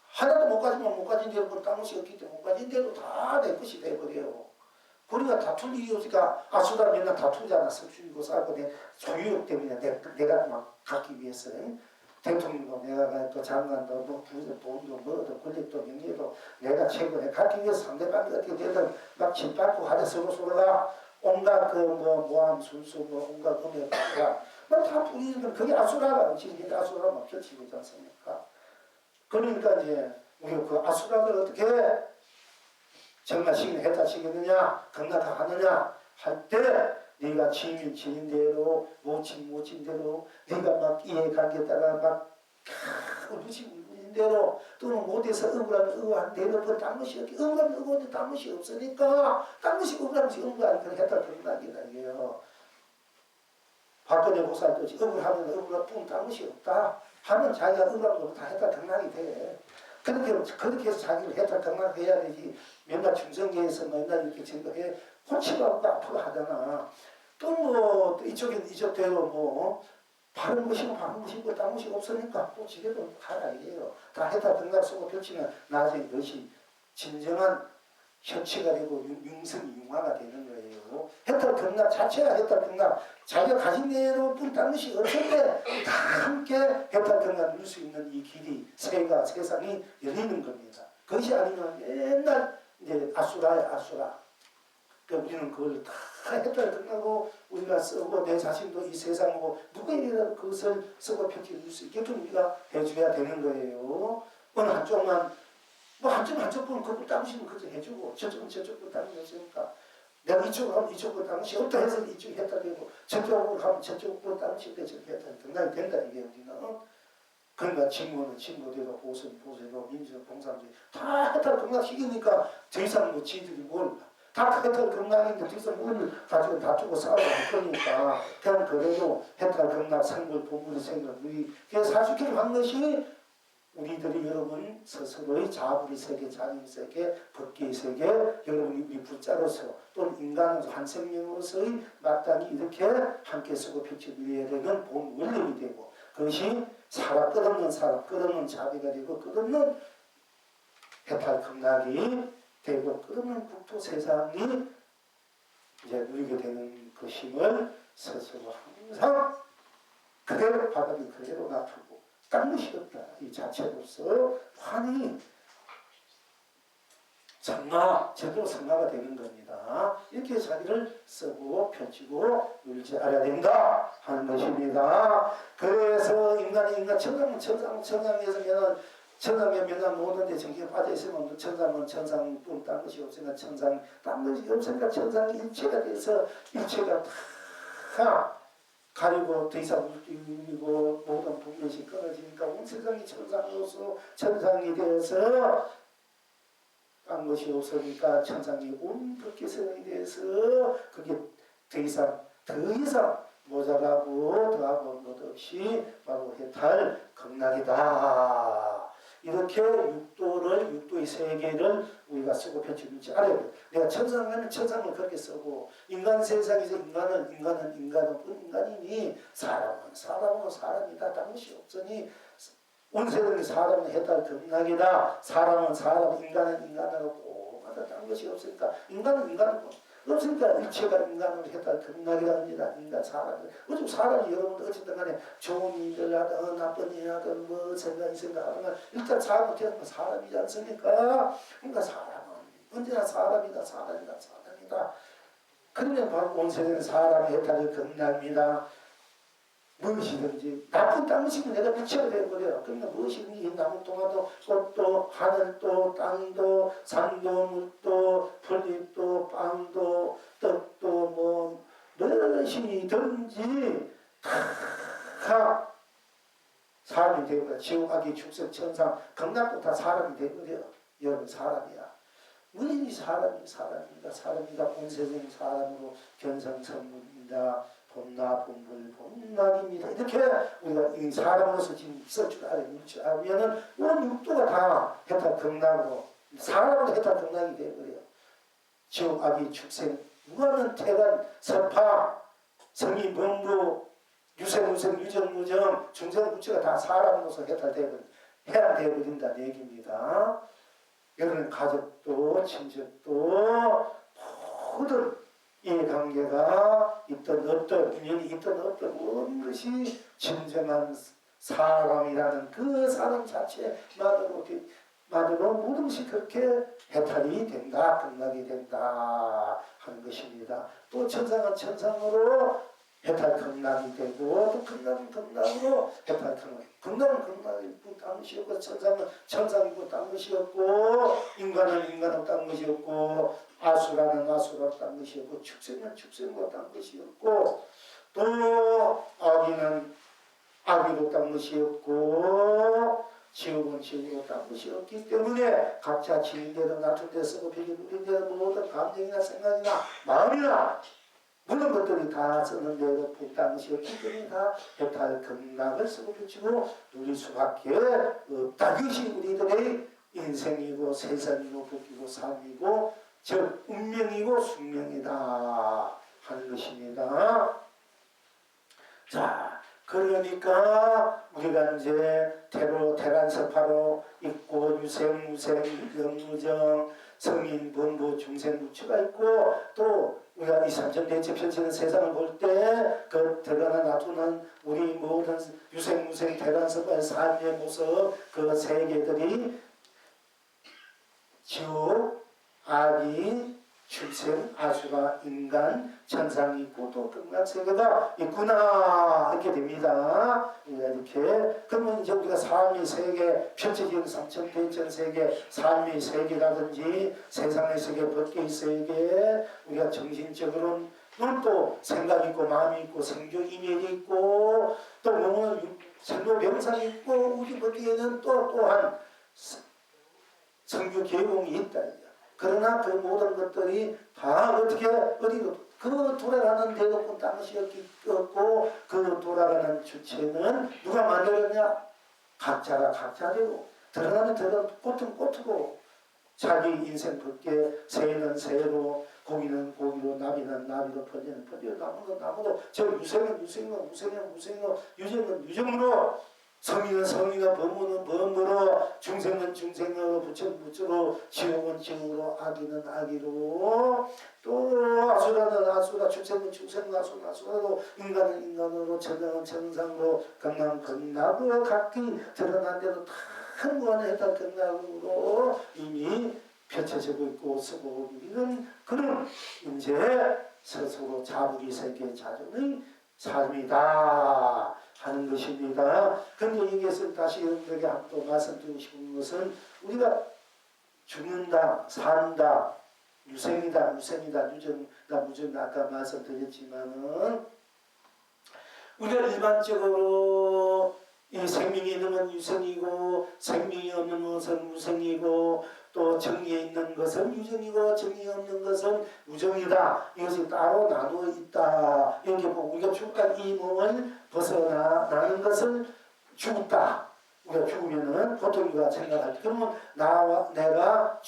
하나도 못 가지면 못 가진 대로 딴 것이 없기 때문에 못 가진 대로 다 내 것이 돼버려요. 우리가 다툴 일이 없으니까 아수다 맨날 다투잖아. 섭주이고 싸우고 내 소유욕 때문에 내가 막 갖기 위해서 대통령도 내가 또 장관도 뭐 돈도 뭐도 권력도 명예도 내가 최고에 갖기 위해서 상대방이 어떻게 되든 막 짓밟고 하자 서로가 온갖 그 모함 순수 온갖 음해가 다 부리는 건 그게 아수라가 지금 아수라가 막 펼치고 있지 않습니까? 그러니까 이제 우리 그 아수라를 어떻게 정말시키는 해탈시키느냐 건강하느냐 할 때 네가 지인대로 모친 대로 네가 막 이해관계에 따라 막 울부짖는 대로 또는 못해서 억울하면 억울한 대로 딴 것이 없기 억울하면 억울한데 딴 것이 없으니까 딴 것이 억울하면 억울한 그런 해탈 극락이다 이게요. 박근혜 보살 뜻이 억울하면 억울한 뿐 딴 것이 없다 하면 자기가 억울한 것도 다 해탈 극락이 돼. 그렇게 해서 자기를 해탈 극락해야 되지. 맨날 중성계에서 맨날 이렇게 증거해 혼치고 아프고 하잖아. 또 뭐 이쪽대로 뭐 바른 것이고 바른 것이고 딴 것이 없으니까 또 지대로 가라 이래요. 다 해탈 극락 쓰고 펼치면 나중에 그것이 진정한 현치가 되고 융성융화가 되는 거예요. 해탈 극락 자체가 해탈 극락 자기가 가진 대로 뿐 딴 것이 없을 때 다 함께 해탈 극락 누릴 수 있는 이 길이 세상이 열리는 겁니다. 그것이 아니면 맨날 이제 아수라야 아수라. 그러니까 우리는 그걸 다 해탈 극락하고 우리가 쓰고 내 자신도 이 세상하고 누구에게나 그것을 쓰고 펼쳐줄 수 있게끔 우리가 해줘야 되는 거예요. 어느 한쪽만 뭐 한쪽은 그걸 따르시면 그렇게 해주고 저쪽은 따르셨으니까 내가 이쪽으로 가면 이쪽으로 따르시 없다 해서 이쪽이 해탈되고 저쪽으로 가면 저쪽으로 따르실 때 저렇게 해탈이 등락이 된다 이게 우리는. 그러니까 친구는 친구대로 보수는 보수대로 민주는 봉사주의 다 해탈 극락시키니까 더 이상 뭐 지들이 뭘 다 해탈 극락인데 더 이상 뭘 가지고 다투고 싸우고 할 거니까 그냥 그래도 해탈 극락 상불 본문의 생각 우리 그래서 사주기를 한 것이 우리들이 여러분 스스로의 자불의 세계, 자유의 세계, 법계의 세계, 여러분이 우리 부자로서 또는 인간으로서 한 생명으로서의 마땅히 이렇게 함께 쓰고 펼쳐드려야 되는 본 원칙이 되고 그것이 끝없는 사람, 끝없는 자비가 되고 끝없는 해탈 극락이 되고 끝없는 국토 세상이 이제 누리게 되는 것임을 스스로 항상 그대로 바닥이 그대로 놔두고 딴 것이 없다. 이 자체로서 환히 제대로 성화가 되는 겁니다. 이렇게 자기를 쓰고 펼치고 누리지 않아야 된다 하는 것입니다. 그래서 인간 천상에서 천상에 면한 모든데 정신에 빠져있으면 천상뿐 딴 것이 없으니까 딴 것이 없으니까 천상이 일체가 돼서 일체가 다 가리고 더 이상 물리고 모든 분별이 끊어지니까 온 세상이 천상으로서 천상이 되어서 딴 것이 없으니까 천상이 온 법계세상이 되어서 그게 더 이상 모자라고 더하고 것 없이 바로 해탈 극락이다. 이렇게 육도의 세계를 우리가 쓰고 펼쳐줄지 알아야 돼. 내가 천상 가면 천상을 그렇게 쓰고 인간 세상에서 인간은 인간이니 사람은 사람이다. 딴 것이 없으니 온 세상에 사람은 해탈 극락이다. 사람은 사람, 인간은 인간으로 꼬마다 딴 것이 없으니까 인간은 없으니까 일체가 인간으로 해탈 극락이라 합니다. 인간 사람은 요즘 사람이 여러분들 어쨌든 간에 좋은 일을 하든 나쁜 일을 하든 뭐 생각이 생각하든 일단 사람은 태어나면 사람이지 않습니까? 그러니까 사람은 언제나 사람이다. 그러면 바로 온 세상에 사람의 해탈이 극락입니다. 무엇이든지 나쁜 땅식은 내가 붙여야 되는 거예요. 그러니까 무엇이든지 나무통화도 꽃도 하늘도 땅도 산도 물도 풀잎도 빵도 떡도 뭐 무엇이든지 다 사람이 되고 지옥 악의 축생 천상 극락도 다 사람이 되거든요. 여러분 사람이야. 우리 사람이다. 온 세상 사람으로 견성천문입니다. 본나 본불 본락입니다. 이렇게 우리가 이 사람으로서 지금 있을 줄 알면은 온 육도가 다 해탈 극락으로 사람으로 해탈 극락이 되어버려요. 지옥 악의 축생 무한한 태간 서파 성인 범부 유생무생 유정무정 중생부처가 다 사람으로서 해탈되어버린다는 얘기입니다. 여러분 가족도 친척도 모든 이해관계가 있든 없든 인연이 있든 없든 모든 것이 진정한 사람이라는 그 사람 자체만으로 모든 것이 그렇게 해탈이 된다, 극락이 된다 하는 것입니다. 또 천상은 천상으로 해탈 극락이 되고 또 극락은 극락으로 해탈 극락은 극락일 뿐 딴 것이 없고 천상은 천상일 뿐 딴 것이 없고 인간은 딴 것이 없고 아수라는 아수라 딴 것이 없고 축생은 축생과 딴 것이 없고 또 악인은 악의로 딴 것이 없고 지옥은 지옥으로 딴 것이 없기 때문에 각자 지인대로 낮은 데 쓰고 비긴 우린 데는 모든 감정이나 생각이나 마음이나 모든 것들이 다 쓰는데도 불딴 것이 없기 때문에 다 해탈 극락을 쓰고 비치고 누릴 수밖에 없다. 이것이 우리들의 인생이고 세상이고 복이고 삶이고 즉 운명이고 숙명이다 하는 것입니다. 자, 그러니까 우리가 이제 태란서파로 있고 유생, 무생, 영무정, 성인, 범부, 중생, 무추가 있고 또 우리가 이 삼천 대체 펼치는 세상을 볼 때 그 들어나 놔두는 우리 모든 유생, 무생, 태란서파의 삶의 모습 그 세계들이 지옥, 아기, 출생, 아수라, 인간, 천상이 있고 또 극락세계가 있구나 이렇게 됩니다. 이렇게 그러면 이제 우리가 삶의 세계 펼쳐진 삼천대천 세계 삶의 세계라든지 세상의 세계 법계의 세계 우리가 정신적으로는 또 생각이 있고 마음이 있고 생존 이미지 있고 또 몸은 생존 명상이 있고 우리 법계에는 또한 성교 계공이 있다. 그러나 그 모든 것들이 다 어떻게 어디로 그 돌아가는 대도권 땅이 없고 그 돌아가는 주체는 누가 만들었냐? 각자가 각자대로 들어가면 들어가는 꽃은 꽃이고 자기 인생 밖에 새는 새로 고기는 고기로 나비는 나비로 번제는 번제로 나무는 나무로 저 유생은 유생으로 무생은 무생으로 유정은 유정으로 성인은 성인으로 범무는 범무로 중생은 중생으로 부처는 부처로 지옥은 지옥으로 아기는 아기로 또 아수라는 아수라 출생은 출생으로 아수는 아수라로 인간은 인간으로 천상은 천상으로 극락은 극락으로 각기 드러난 대로 다 무한의 해탈 극락으로 이미 펼쳐지고 있고 쓰고 있는 그런 이제 스스로 자부기 세계 자존의 삶이다 하는 것입니다. 그런데 여기에서 다시 여러분들에게 또 말씀드리고 싶은 것은 우리가 죽는다, 산다, 유생이다, 유생이다, 유정이다, 무정이다 아까 말씀드렸지만은 우리가 일반적으로 이 생명이 있는 건 유생이고 생명이 없는 것은 무생이고 또 정의에 있는 것은 유정이고 정의 없는 것은 무정이다. 이것이 따로 나누어 있다. 이렇게 보고 우리가 죽다 이 몸을 벗어나는 것을 죽다. 우리가 죽으면은 보통 우리가 생각할 때 그러면 내가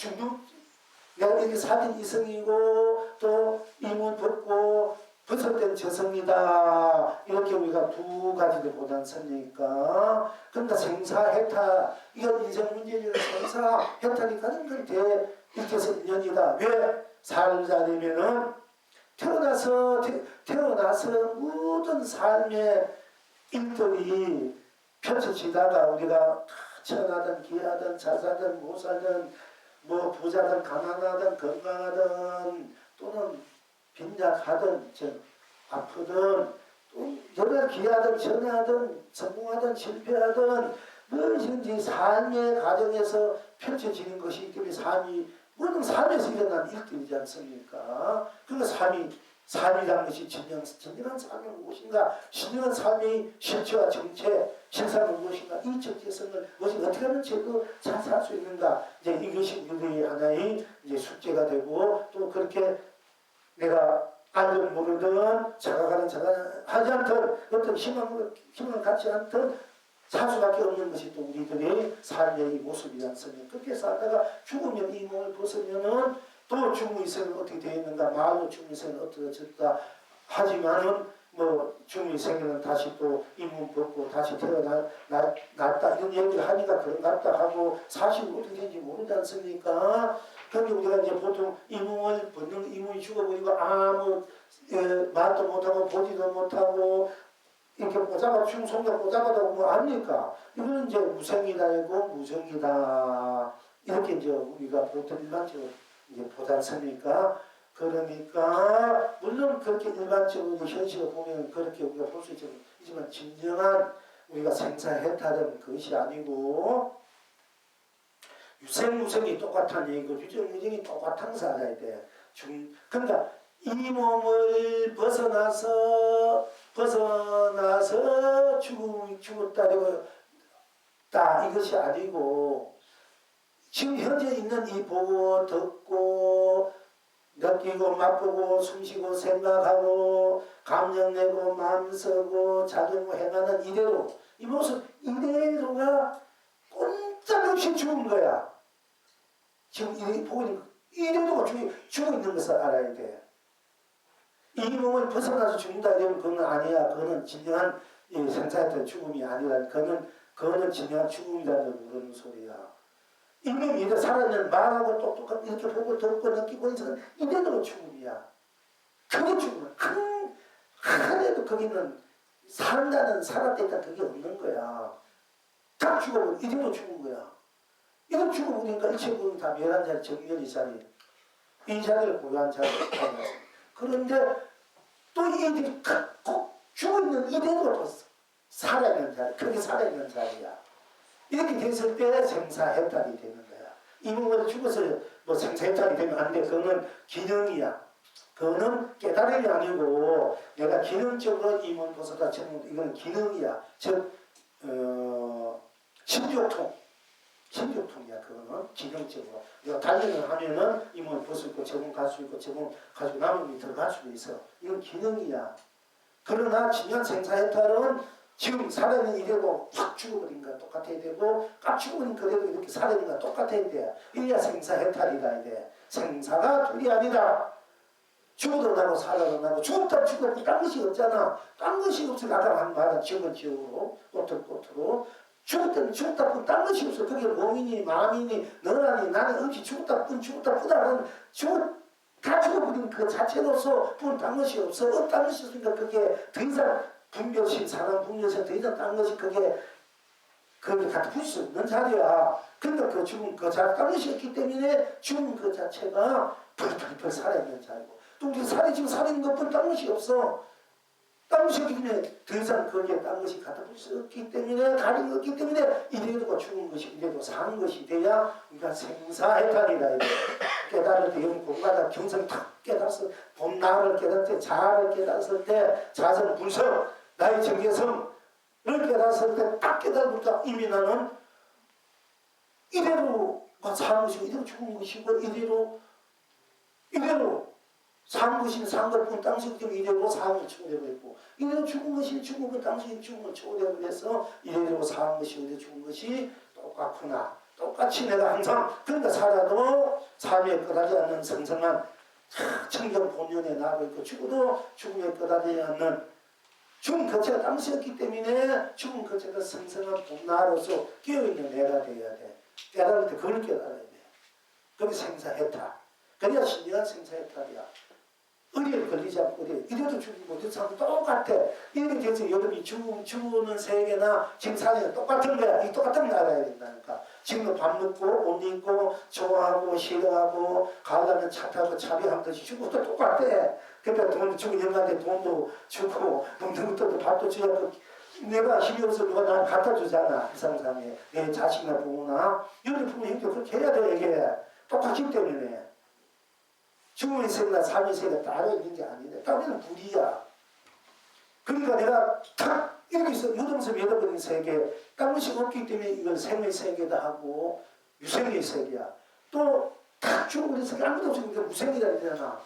이렇게 사진 이성이고 또 이 몸 벗고 벗어된 저성이다. 이렇게 우리가 두 가지를 보단 섭니까? 그러니까 생사해탈, 이건 인생 문제는 생사해탈이 가는 건 이렇게서 인연이다. 왜? 살자되면은 태어나서 모든 삶의 일들이 펼쳐지다가 우리가 천하든 기하든 자사든 모사든 뭐 부자든 가난하든 건강하든 또는 빈약하든 아프든 또 여러 기하든 전하든 성공하든 실패하든 무엇인지 삶의 과정에서 펼쳐지는 것이기 때문에 삶이 모든 삶에서 일어난 일들이지 않습니까? 그러니까 삶이라는 것이 진정한 삶이 무엇인가? 진정한 삶의 실체와 정체, 실상은 무엇인가? 이 정체성을 어떻게 하면 제대로 잘 살 수 있는가? 이제 이것이 우리의 하나의 이제 숙제가 되고 또 그렇게 내가 알든 모르든 자각하는 하지 않든 어떤 희망을 갖지 않든 살 수밖에 없는 것이 또 우리들의 삶의 모습이지 않습니까? 그렇게 살다가 죽으면 이 몸을 벗으면은 또 죽음의 생은 어떻게 되어 있는가? 마음의 죽음의 생은 어떠졌다 하지만은 뭐 죽음의 생에는 다시 또 이 몸 벗고 다시 태어났다 이런 얘기를 하니까 그런갑다 하고 사실이 어떻게 되는지 모르지 않습니까? 그런데 우리가 이제 보통 이 몸을 벗는 이 몸이 죽어버리고 아무 말도 못하고 보지도 못하고 이렇게 죽은 손을 꽂아봐도 뭐 압니까? 이거는 이제 무생이다고 무정이다 이렇게 이제 우리가 보통 일반적으로 이제 보지 않습니까? 그러니까 물론 그렇게 일반적으로 현실을 보면 그렇게 우리가 볼 수 있지만 진정한 우리가 생사해탈은 그것이 아니고 유생무생이 똑같은 얘기고 유정무정이 똑같은 살아야 돼. 그러니까 이 몸을 벗어나서 죽었다 되고 있다 이것이 아니고 지금 현재 있는 이 보고 듣고 느끼고 맛보고 숨쉬고 생각하고 감정내고 마음 쓰고 작용 행하는 이대로 이 모습 이대로가 꼼짝없이 죽은 거야. 지금 이 보고 있는 이대로가 죽어 있는 것을 알아야 돼. 이 몸을 벗어나서 죽는다 이러면 그건 아니야. 그거는 진정한 생사했던 죽음이 아니라 그거는 진정한 죽음이라는 그런 소리야. 이 몸이 이제 살아있는 말하고 똑똑하고 이렇게 보고 듣고 느끼고 있는 이대로 죽음이야. 그게 죽음이야. 하나도 거기는 산다는 살았다 그게 없는 거야. 다 죽어버려. 이대로 죽은 거야. 이런 죽어버리니까 일체국이 다 멸한 자리, 정멸의 자리, 이 자리를 보유한 자리를 그런데 또 이들이 꼭 죽어있는 이대로 또 살아있는 자리, 그게 살아있는 자리야. 이렇게 됐을 때 생사해탈이 되는 거야. 이 몸을 죽어서 뭐 생사해탈이 되면 안 돼. 그거는 기능이야. 그거는 깨달음이 아니고 내가 기능적으로 이 몸 벗어다 치는 이건 기능이야. 즉 신조통이야. 그거는 기능적으로 내가 단련을 하면은 이 몸을 벗을 거 저몸 갈 수 있고 저몸 가지고 남은 몸이 들어갈 수도 있어. 이건 기능이야. 그러나 진정 생사해탈은 지금 살아있는 이대로 확 죽어버린 거야. 똑같아야 되고 깍 죽어버린 그대로 이렇게 살아있는 거야. 똑같아야 돼. 이래야 생사해탈이다. 이래. 생사가 둘이 아니다. 죽어도 나고 살아도 나고 죽었다 죽었고 딴 것이 없잖아. 딴 것이 없어. 아까 한 말은 지옥은 지옥으로 꽃으로 죽었다면 죽었다 뿐 딴 것이 없어. 그게 몸이니 마음이니 너라니 나는 없이 죽었다 뿐다는 다 죽어버린 그 자체로서 뿐 딴 것이 없어. 딴 것이 없으니까 그게 더 이상 분별심, 사람 분별심 더 이상 딴 것이 그게 갖다 붙일 수 없는 자리야. 그러니까 그 죽음 그 자리 딴 것이 없기 때문에 죽음 그 자체가 펄펄펄 살아있는 자리고 또 우리 지금 살아있는 것뿐 딴 것이 없어. 딴 것이 없기 때문에 더 이상 거기에 딴 것이 갖다 붙일 수 없기 때문에 가린 것 없기 때문에 이래도 죽은 것이 이래도 사는 것이 돼야 우리가 생사해탈이다. 깨달을 때 여러분 공부하다 경성이 탁 깨달았을 때 본 나를 깨달을 때 자아를 깨달았을 때 자성 분석 나의 정체성을 깨달았을 때 딱 깨달으니까 이미 나는 이대로 사는 것이고 이대로 죽은 것이고 이대로 사는 것이면 사는 것뿐 당신이 이대로 사는 걸 초월해버렸고 이대로 죽은 것이 죽은 것 당신이 죽은 걸 초월해버려서 이대로 사는 것이 이대로 죽은 것이 똑같구나. 똑같이 내가 항상 그러니까 살아도 삶에 끝나지 않는 성성한 청정 본연의 나를 있고 죽어도 죽음에 끝나지 않는 죽음 거체가 당시였기 때문에 죽음 거체가 성성한 본나로서 깨어있는 내가 되어야 돼. 깨달을 때 그걸 깨달아야 돼. 그게 생사해탈. 그래야 신령한 생사해탈이야. 의리에 걸리지 않고 이래도 죽이고 저 사람도 똑같아. 이렇게 돼서 여러분이 죽는 세계나 지금 사는 똑같은 거야. 이 똑같은 거 알아야 된다니까. 지금도 밥 먹고 옷 입고 좋아하고 싫어하고 가려면 차 타고 차비한 듯이 죽어도 똑같아. 그러니까 돈 죽은 형한테 돈도 주고 먹는 것도 밥도 주고 내가 힘이 없어서 누가 나 갖다 주잖아. 이 상상에 내 자식이나 부모나 여러 부모 형도 그렇게 해야 돼. 이게 똑같기 때문에 죽음의 세계나 삶의 세계가 따로 있는 게 아니네. 따로는 불이야. 그러니까 내가 탁 이렇게 있어. 요동섬 여덟번의 세계 딴 것이 없기 때문에 이건 생의 세계다 하고 유생의 세계야. 또 탁 죽어버린 세계 아무것도 없으니까 무생이라 그러잖아.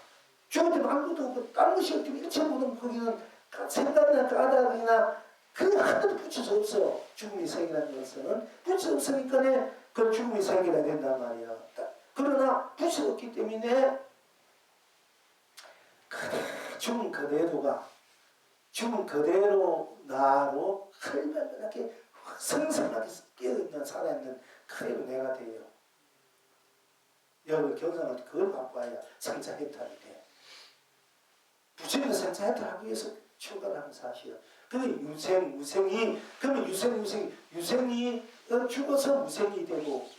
죽었다면 아무것도 없고 딴 것이 없기 때문에 일체 모든 거기는 생각이나 까닭이나 그 하나도 붙일 수 없어. 죽음의 세계라는 것은 붙일 수 없으니까 그 죽음의 세계가 된단 말이야. 그러나 붙일 수 없기 때문에 죽은 그대로 나로 흘면하게 성성하게 깨어있는 살아있는 그대로 내가 돼요. 여러분 경상할 때 그걸 바꿔야 생사해탈이 돼. 부처님은 생사해탈하기 위해서 출가하는 사실이야. 그러면 무생이 그러면 유생이 죽어서 무생이 되고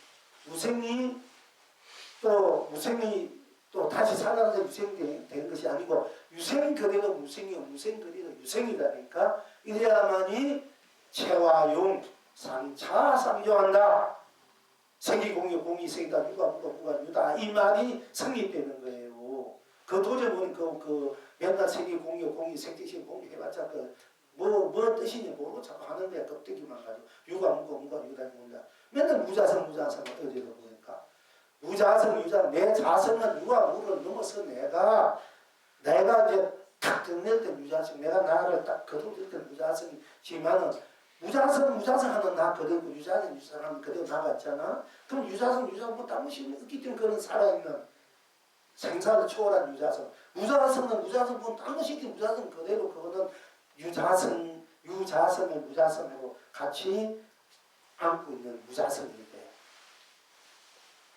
무생이 또 다시 살아나서 유생이 된 것이 아니고 유생 그대로 무생이요 무생 그대로 유생이라니까 이래야만이 체화용 삼차 상조한다. 생기공유 공이생이다 누가 유다 이 말이 성립되는 거예요. 그 도저히 그 맨날 생기공유 공이 생기식 공유 해봤자 그 뭐 뜻이냐 모르고 자꾸 하는 거야. 껍데기만 가지고 유가 뭔가 유다 뭔가 맨날 무자성 어디서 보니까 무자성 유자성 내 자성은 유가 무를 넘어서 내가 이제 탁 정리할 때 무자성 내가 나를 딱 거둘 때 무자성이지만은 무자성 하는 나 그대고 유자성 하는 그대로 나가 있잖아. 그럼 유자성 뭐 딴 것이 없기 때문에 그런 살아있는 생사를 초월한 유자성 무자성은 뭐 딴 것이 있지 무자성 그대로 그거는 유자성을 무자성으로 같이 안고 있는 무자성인데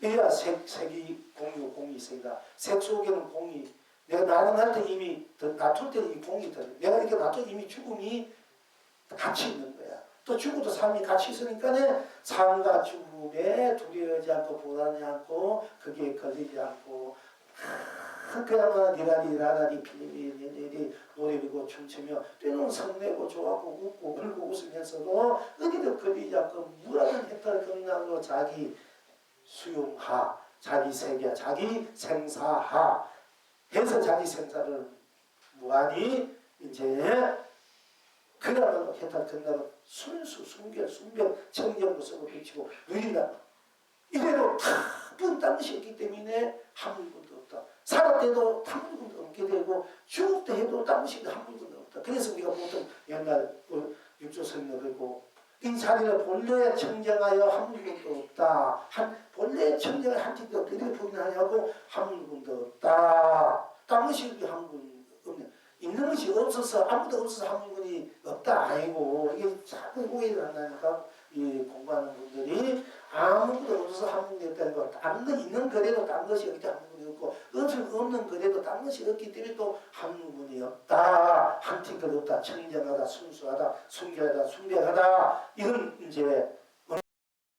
이래야 색이 공이 있습니다. 색 속에는 공이 내가 나른할 때 이미 낮출 때 이 공이 내가 이렇게 낮출 이미 죽음이 같이 있는 거야. 또 죽음도 삶이 같이 있으니까 삶과 죽음에 두려워하지 않고 불안하지 않고 거기에 걸리지 않고 그야말로 니라리 필리리 노래 부르고 춤추며 때로는 성내고 좋아하고 웃고 울고 웃으면서도 어디도 걸리지 않고 무라는 혜택을 건너고 자기 수용하 자기 세계 자기 생사하 해서 자기 생사를 무한히 이제 그야말로 혜택을 건너고 순수 순결 청정도 쓰고 비치고 누린다. 이대로 다분 딴 것이 없기 때문에 한 물건도 없다. 살을 때도 한 물건도 없게 되고 죽을 때 해도 딴 것이 한 물건도 없다. 그래서 우리가 보통 옛날 육조선을 그리고 이 자리를 본래에 청정하여 한 물건도 없다. 본래에 청정을 한 팀도 없다. 이렇게 표현하냐고 한 물건도 없다. 딴 것이 한 물건 없네. 있는 것이 없어서 아무도 없어서 한 물건이 없다 아니고 이게 자꾸 오해를 한다니까 이 공부하는 분들이 아무것도 없어서 한 물건이 없다는 거 다른 거 있는 거래도 다른 것이 없기 때문에 한 물건이 없고 없는 거래도 다른 것이 없기 때문에 또 한 물건이 없다. 한 팀도 없다. 청정하다 순수하다 순결하다 순백하다 이런 이제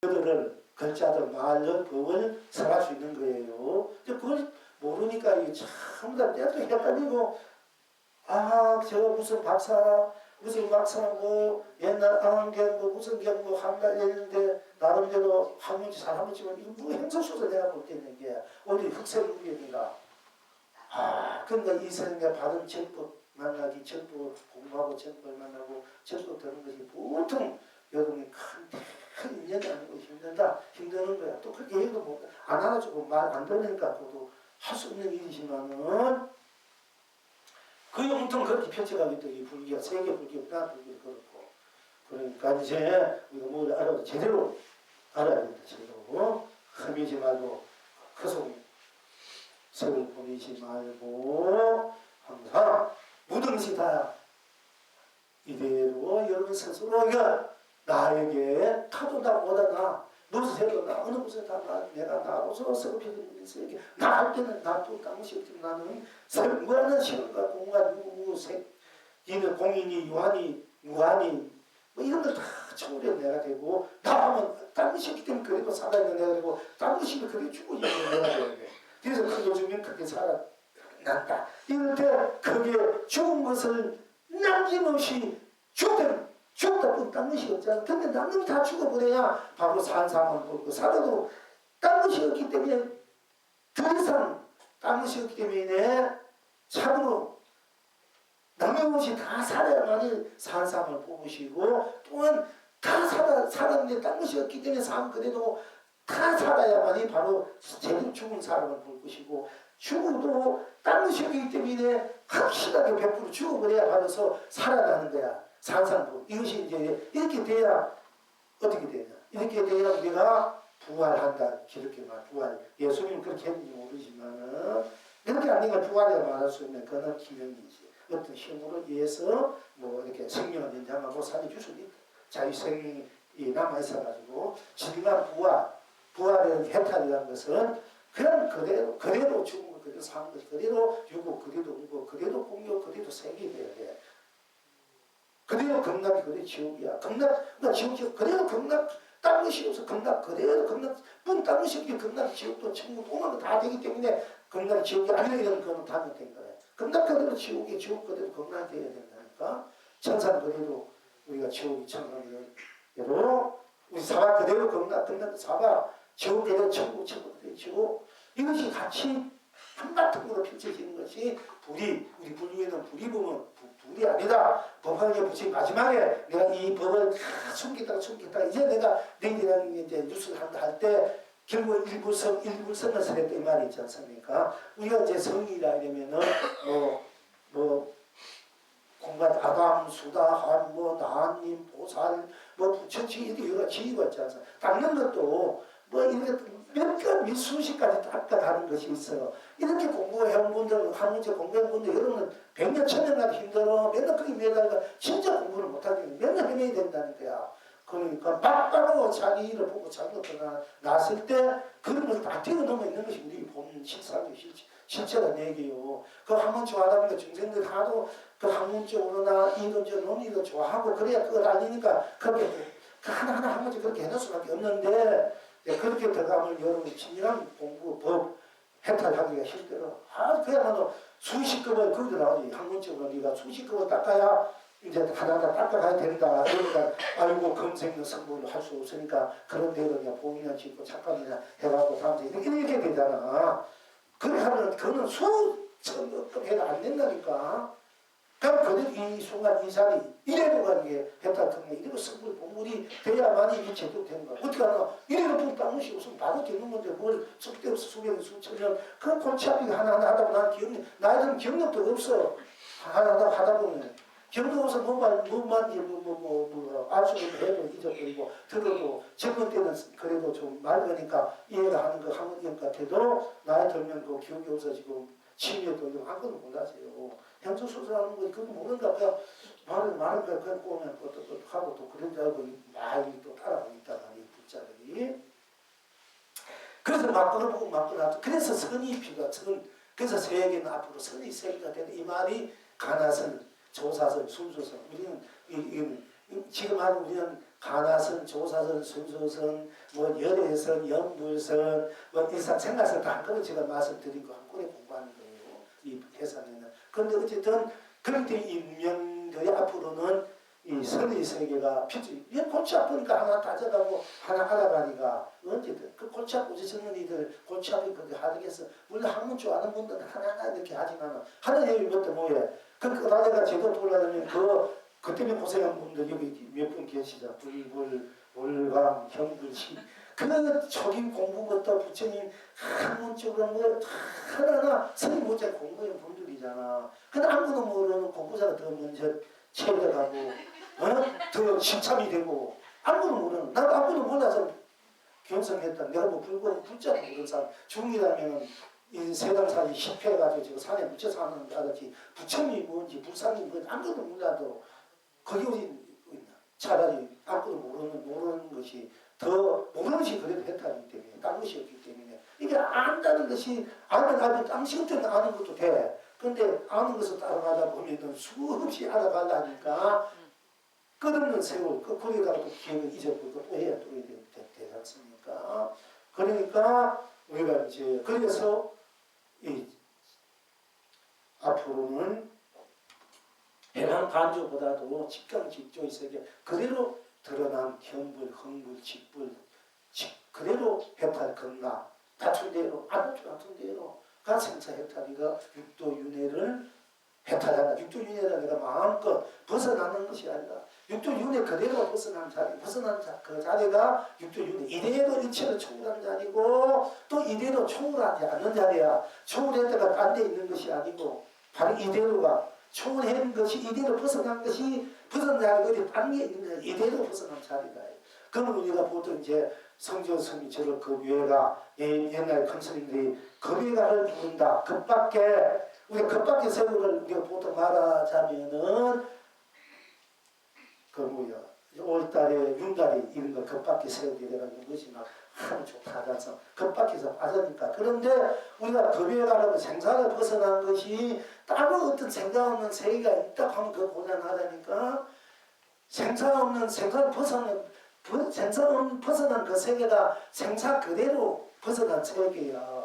언어들을 글자들 말을 법을 설할 수 있는 거예요. 그걸 모르니까 이게 전부 다 내가 헷갈리고 저 무슨 박사 무슨 박사고 옛날 안경고 무슨 경고 한달 했는데 나름대로 한문지 잘하지만 이거 뭐 행소소설 내가 볼 때는 이게 우리 흑색무기입니다. 그러니까 이 세상에 바른 정법 만나기 정법 공부하고 정법을 만나고 정법 듣는 것이 보통 여러분이 큰 인연이 아니고 힘드는 거야. 또 그렇게 해도 뭐 안 알아주고 말 안 들으니까 그것도 할 수 없는 일이지만은 그 영통 그렇게 펼쳐가기 때문에 불교가 세계 불교가 그렇고 그러니까 이제 우리가 뭘 알아도 제대로 알아야 된다. 제대로 흠이지 말고 그속 색을 보내지 말고 항상 무등시다 이대로 여러분 스스로가 나에게 타도다 오다나 무슨 해도 나 어느 곳에 다 내가 나로서 서럽혀진 일이 나 할 때는 나도 당시 없지만 나는 무한한 시간과 공간 이는 공인이 유한이 무한이 뭐 이런 걸 다 초월해 내가 되고 나 하면 딴 것이 있기 때문에 그래도 살아있는 내가 되고 딴 것이 그래 죽고 있는 내가 되는 거야. 그래서 그 요즘엔 그렇게 살아났다. 이럴 때 그게 죽은 것을 남김없이 죽었다 뿐 딴 것이 없잖아. 근데 남는 다 죽어버려야 바로 산 사람을 보고 살아도 딴 것이 없기 때문에 더 이상 딴 것이 없기 때문에 참으로 남김없이 다 살아야만이 산 사람을 뽑으시고 또한 다 살았는데 딴 것이 없기 때문에 삶 그래도 다 살아야만이 바로 제대로 죽은 사람을 볼 것이고 죽어도 딴 것이 없기 때문에 확실하게 100% 죽어버려야 바로서 살아나는 거야. 산상부 이것이 이제 이렇게 돼야 어떻게 되냐 이렇게 돼야 우리가 부활한다 이렇게 말 부활 예수님 그렇게 했는지 모르지만은 이렇게 안 되면 부활이라고 말할 수 있는 그런 기명이지 어떤 힘으로 의해서 뭐 이렇게 생명을 연장하고 살려줄 수 있다. 자기 생명이 남아있어가지고 진정한 부활의 해탈이라는 것은 그냥 그대로 죽은 것 그대로 사는 것이 그대로 유고 그대로 우고 그대로 공유 그대로 색이 돼야 돼. 그대로 극락이 그대로 지옥이야. 지옥이 그대로 극락 딴 것이 없어. 그대로 극락 딴 것이 없게 극락 지옥도 천국 오는 거 다 되기 때문에 극락 지옥이 아니라는 그건 단언된 거야. 극락 그대로 지옥이 지옥 그대로 극락이 되어야 된다니까. 천사는 그대로 우리가 지옥이 천국이대로 우리 사바 그대로 극락 사바 지옥 그대로 천국 그대로 지옥 이것이 같이 한바탕으로 펼쳐지는 것이 우리 불교에는 불이 보면 둘이 아니다. 법학에 붙인 마지막에 내가 이 법을 숨기다가 이제 내가 너희들이랑 이제 뉴스를 할 때 결국 일부성을 쓰랬다 이 말이 있지 않습니까? 우리가 이제 성이라 이러면은 공간 아담, 수다한, 나님, 보살, 부처치 이렇게 여러 지위가 있지 않습니까? 닦는 것도 이렇게 몇 수십 가지 닦아가는 것이 있어요. 이렇게 공부해온 분들, 한문제 공부해온 분들, 여러분은 100년, 1000년 가도 힘들어. 맨날 그게 매달가 진짜 공부를 못하게 맨날 헤매야 된다는 거야. 그러니까 막바로 자기 일을 보고 자기가 나왔을 때 그런 것을 다 뛰어넘어 있는 것이 우리 본 실상의 실체란 얘기요. 그 학문 좋아하다 보니까 중생들 하도 그 학문적으로나 이론적 논의도 좋아하고 그래야 그걸 알리니까 그렇게 하나하나 학문적 그렇게 해놓을 수밖에 없는데 그렇게 들어가면 여러분이 친밀한 공부, 법, 해탈하기가 힘들어. 그야말로 수십급을 거기서 나오지. 학문적으로 네가 수십급을 닦아야 이제 하나하나 닦아가야 된다. 그러니까 아이고 금생의 성불을 할 수 없으니까 그런 대로 그냥 봉이나 짓고 착각이나 해갖고 다음에 이렇게 되잖아. 그렇게 하면 그거는 수천급 해도 안 된다니까. 그럼 그들 이 순간 이 자리 이래도 가게 했다 등에 이래도 성불 본물이 돼야만이 이 제대로 되는 거야. 어떻게 하나 이래도 돈 땅무시 없으면 바로 되는 건데 뭘 쓸데없어 수백 수천 년 그런 골치 아프게 하나하나 하다 보면 나는 나이들은 경력도 없어. 하나하나 하다 보면 경력 없어 뭐만 알수 없는 해도 잊어버리고 들어도 젊은 때는 그래도 좀 맑으니까 이해가 하는 거 한번 같아도 나이 들면 그 기억이 없어지고 치매도 아무것도 몰라서요. 현주 수술하는 거 그거 모르니까 그냥 말을 그냥 꼬면 또 하고 또 그런 줄 알고 많이 또 따라가고 있다가 이 불자들이. 그래서 맞고를 보고 맞고 나도 그래서 선이 필요가 그래서 세계는 앞으로 선이 세계가 되는 이 말이 가나선, 조사선, 순수선. 우리는 지금 하는 우리는 가나선, 조사선, 순수선, 열애선, 연불선, 일상 생활선 다 한꺼번에 제가 말씀드린 거 한꺼번에 공부하는 거예요. 이 해산에는. 그런데 어쨌든 그렇게 인명들이 앞으로는 이 선의 세계가 필수. 이 골치 아프니까 하나 다져가고 하나 알아가니까 언제든 그 골치 아프고 젊은 이들 골치 아프게 그렇게 하겠어. 물론 학문 좋아하는 분들은 하나하나 이렇게 하지만 하는 얘기 몇대 뭐해. 그 나라가 제대로 돌아다니면 그 때문에 고생한 분들 여기 몇 분 계시자. 불불, 월강, 형불시. 그 초기 공부부터 부처님 학문적으로 하나하나 스님 못지 공부한 분들이잖아. 근데 아무도 모르는 공부자가 더 먼저 체려가고 더 신참이 되고 아무도 모르는 나도 아무도 몰라서 견성했다. 내가 불구하고 불자도 모르는 사람 중이라면은 세상 살이 실패해가지고 지금 산에 묻혀 사는 아저씨 부처님이 뭔지 불상이 뭔지 아무도 몰라도 거기 어디 있나. 차라리 아무도 모르는 것이 더 모르는 것이 그래도 해탈이기 때문에 딴 것이 없기 때문에 이게 안다는 것이 알면 당신 때문에 아는 것도 돼. 근데 아는 것을 따라가다 보면 수없이 알아가려니까 끝없는 세월 거기다가 또 기억을 잊어버리고 또 해야 되지 않습니까? 그러니까 우리가 이제 그래서 이 앞으로는 해방 반조보다도 직강 직조의 세계 그대로 드러난 현불, 흥불, 직불, 그대로 해탈 건나 다툰 대로 안 다툰 대로 가 생사 해탈이가 육도윤회를 해탈한다. 육도윤회라 내가 마음껏 벗어나는 것이 아니라 육도윤회 그대로 벗어난 자리, 그 자리가 육도윤회 이대로 일체를 초월하는 자리고 또 이대로 초월하지 않는 자리야. 초월했다가 딴 데 있는 것이 아니고 바로 이대로가 초월한 것이 이대로 벗어난 것이 벗어난 자리가 어디 딴 게 있는 자리 이대로 벗어난 자리다. 그럼 우리가 보통 이제 성조스님이 저를 그 위에가 옛날 큰 스님들이 급위가를 부른다. 급밖에 우리가 급밖에 세월을 우리가 보통 말하자면은 그 뭐야 5월달에 윤달에 이런 거 급밖에 세월이 돼가지고 것이 막 하루 좋다면서 급밖에서 빠지니까. 그런데 우리가 급위가라고 생사를 벗어난 것이 따로 어떤 생각 없는 세계가 있다고 하면 그거 고난하다니까. 생사 없는 생사를 벗어난 그 세계가 생사 그대로 벗어난 세계야.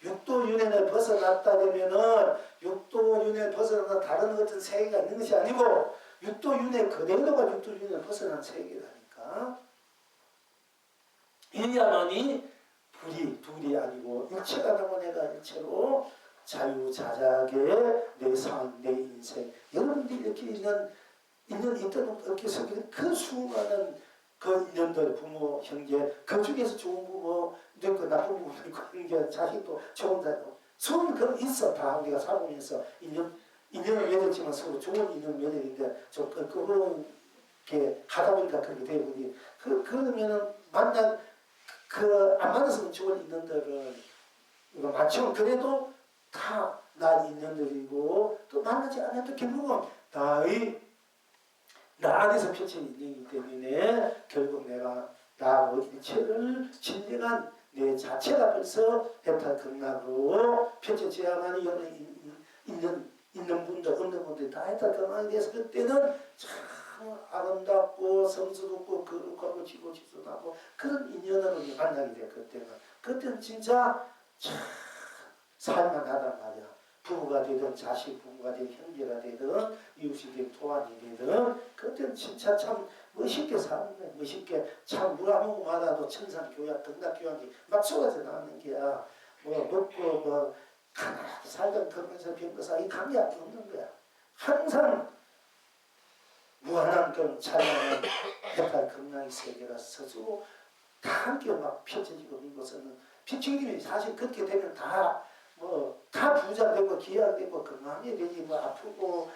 육도윤회를 벗어났다 되면은 육도윤회를 벗어난 다른 어떤 세계가 있는 것이 아니고 육도윤회 그대로가 육도윤회를 벗어난 세계라니까. 이야만이 둘이 아니고 일체가 나고 내가 일체로 자유자작의 내 삶, 내 인생. 여러분들이 이렇게 있던 없게 생기는 그 수많은 그 인연들, 부모, 형제, 그 중에서 좋은 부모, 그 나쁜 부모 있고, 형제, 자식도 좋은 자도 서로 그런 있어. 다 우리가 살아오면서 인연을 맺었지만 서로 좋은 인연을 맺었는데 좀 그렇게 하다 보니까 그렇게 되고 그러면은 안 만나서는 좋은 인연들을 맞추면 그래도 다 나 인연들이고 또 만나지 않아도 결국은 나 안에서 펼쳐진 인연이기 때문에 결국 내가 나하고 일체를 진정한 내 자체가 벌써 해탈극락으로 펼쳐져야만 있는 분들 없는 분들이 다 해탈극락이 돼서 그때는 참 아름답고 성스럽고 거룩하고 지고지순하고 그런 인연으로 만나게 돼. 그때는 진짜 참 살만하단 말이야. 부부가 되든 자식 부부가 되든 형제가 되든 이웃이 되든 토안이 되든 그때는 진짜 참 멋있게 사는 거야. 멋있게 참 물 한 모금마다도 천상교약 등락교약이 막 쏟아져 나오는 게야. 먹고 가난하게 살던 그러면서 병거사 이 감이 없는 거야. 항상 무한한 그런 찬란한 해탈 극락의 세계가 서주고 다 함께 막 펼쳐지고 있는 것은 피칭님이 사실 그렇게 되면 다 부자 되고 기약 되고 건강하게 되지 아프고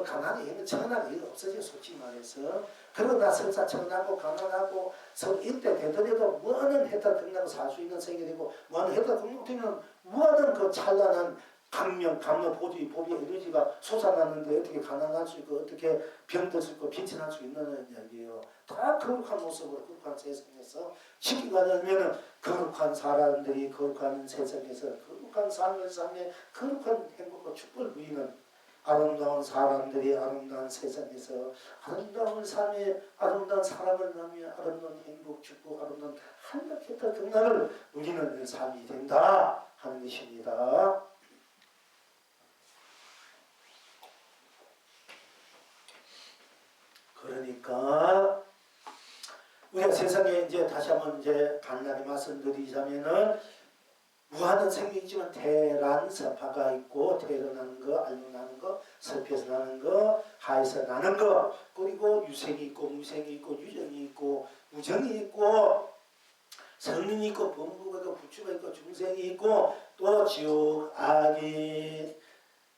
가난이 천하가 이거 없어져 솔직히 말해서. 그러다 설사 천하고 가난하고 서로 일대 되더라도 무한한 해탈 극락을 살 수 있는 세계 되고 무한한 해탈 극락 되면 무한한 그 찬란한 감명 보비 에너지가 솟아나는데 어떻게 가난할 수 있고 어떻게 병들 수 있고 빈친할 수 있는 이야기예요. 다 거룩한 모습으로 거룩한 세상에서 쉽게 말하면 거룩한 사람들이 거룩한 세상에서 거룩한 삶을 삶에 거룩한 행복과 축복을 누리는 아름다운 사람들이 아름다운 세상에서 아름다운 삶에 아름다운 사람을 나누며 아름다운 행복, 축복, 아름다운 한락했던 경락을 누리는 삶이 된다 하는 것입니다. 그러니까 우리가 세상에 이제 다시 한번 이제 간단히 말씀드리자면은 무한한 생명이지만 태란서파가 있고 태어나는 거, 알로 나는 거, 설표에서 나는 거, 하에서 나는 거, 그리고 유생이 있고 무생이 있고 유정이 있고 무정이 있고 성능이 있고 범부가 있고 부추가 있고 중생이 있고 또 지옥, 악이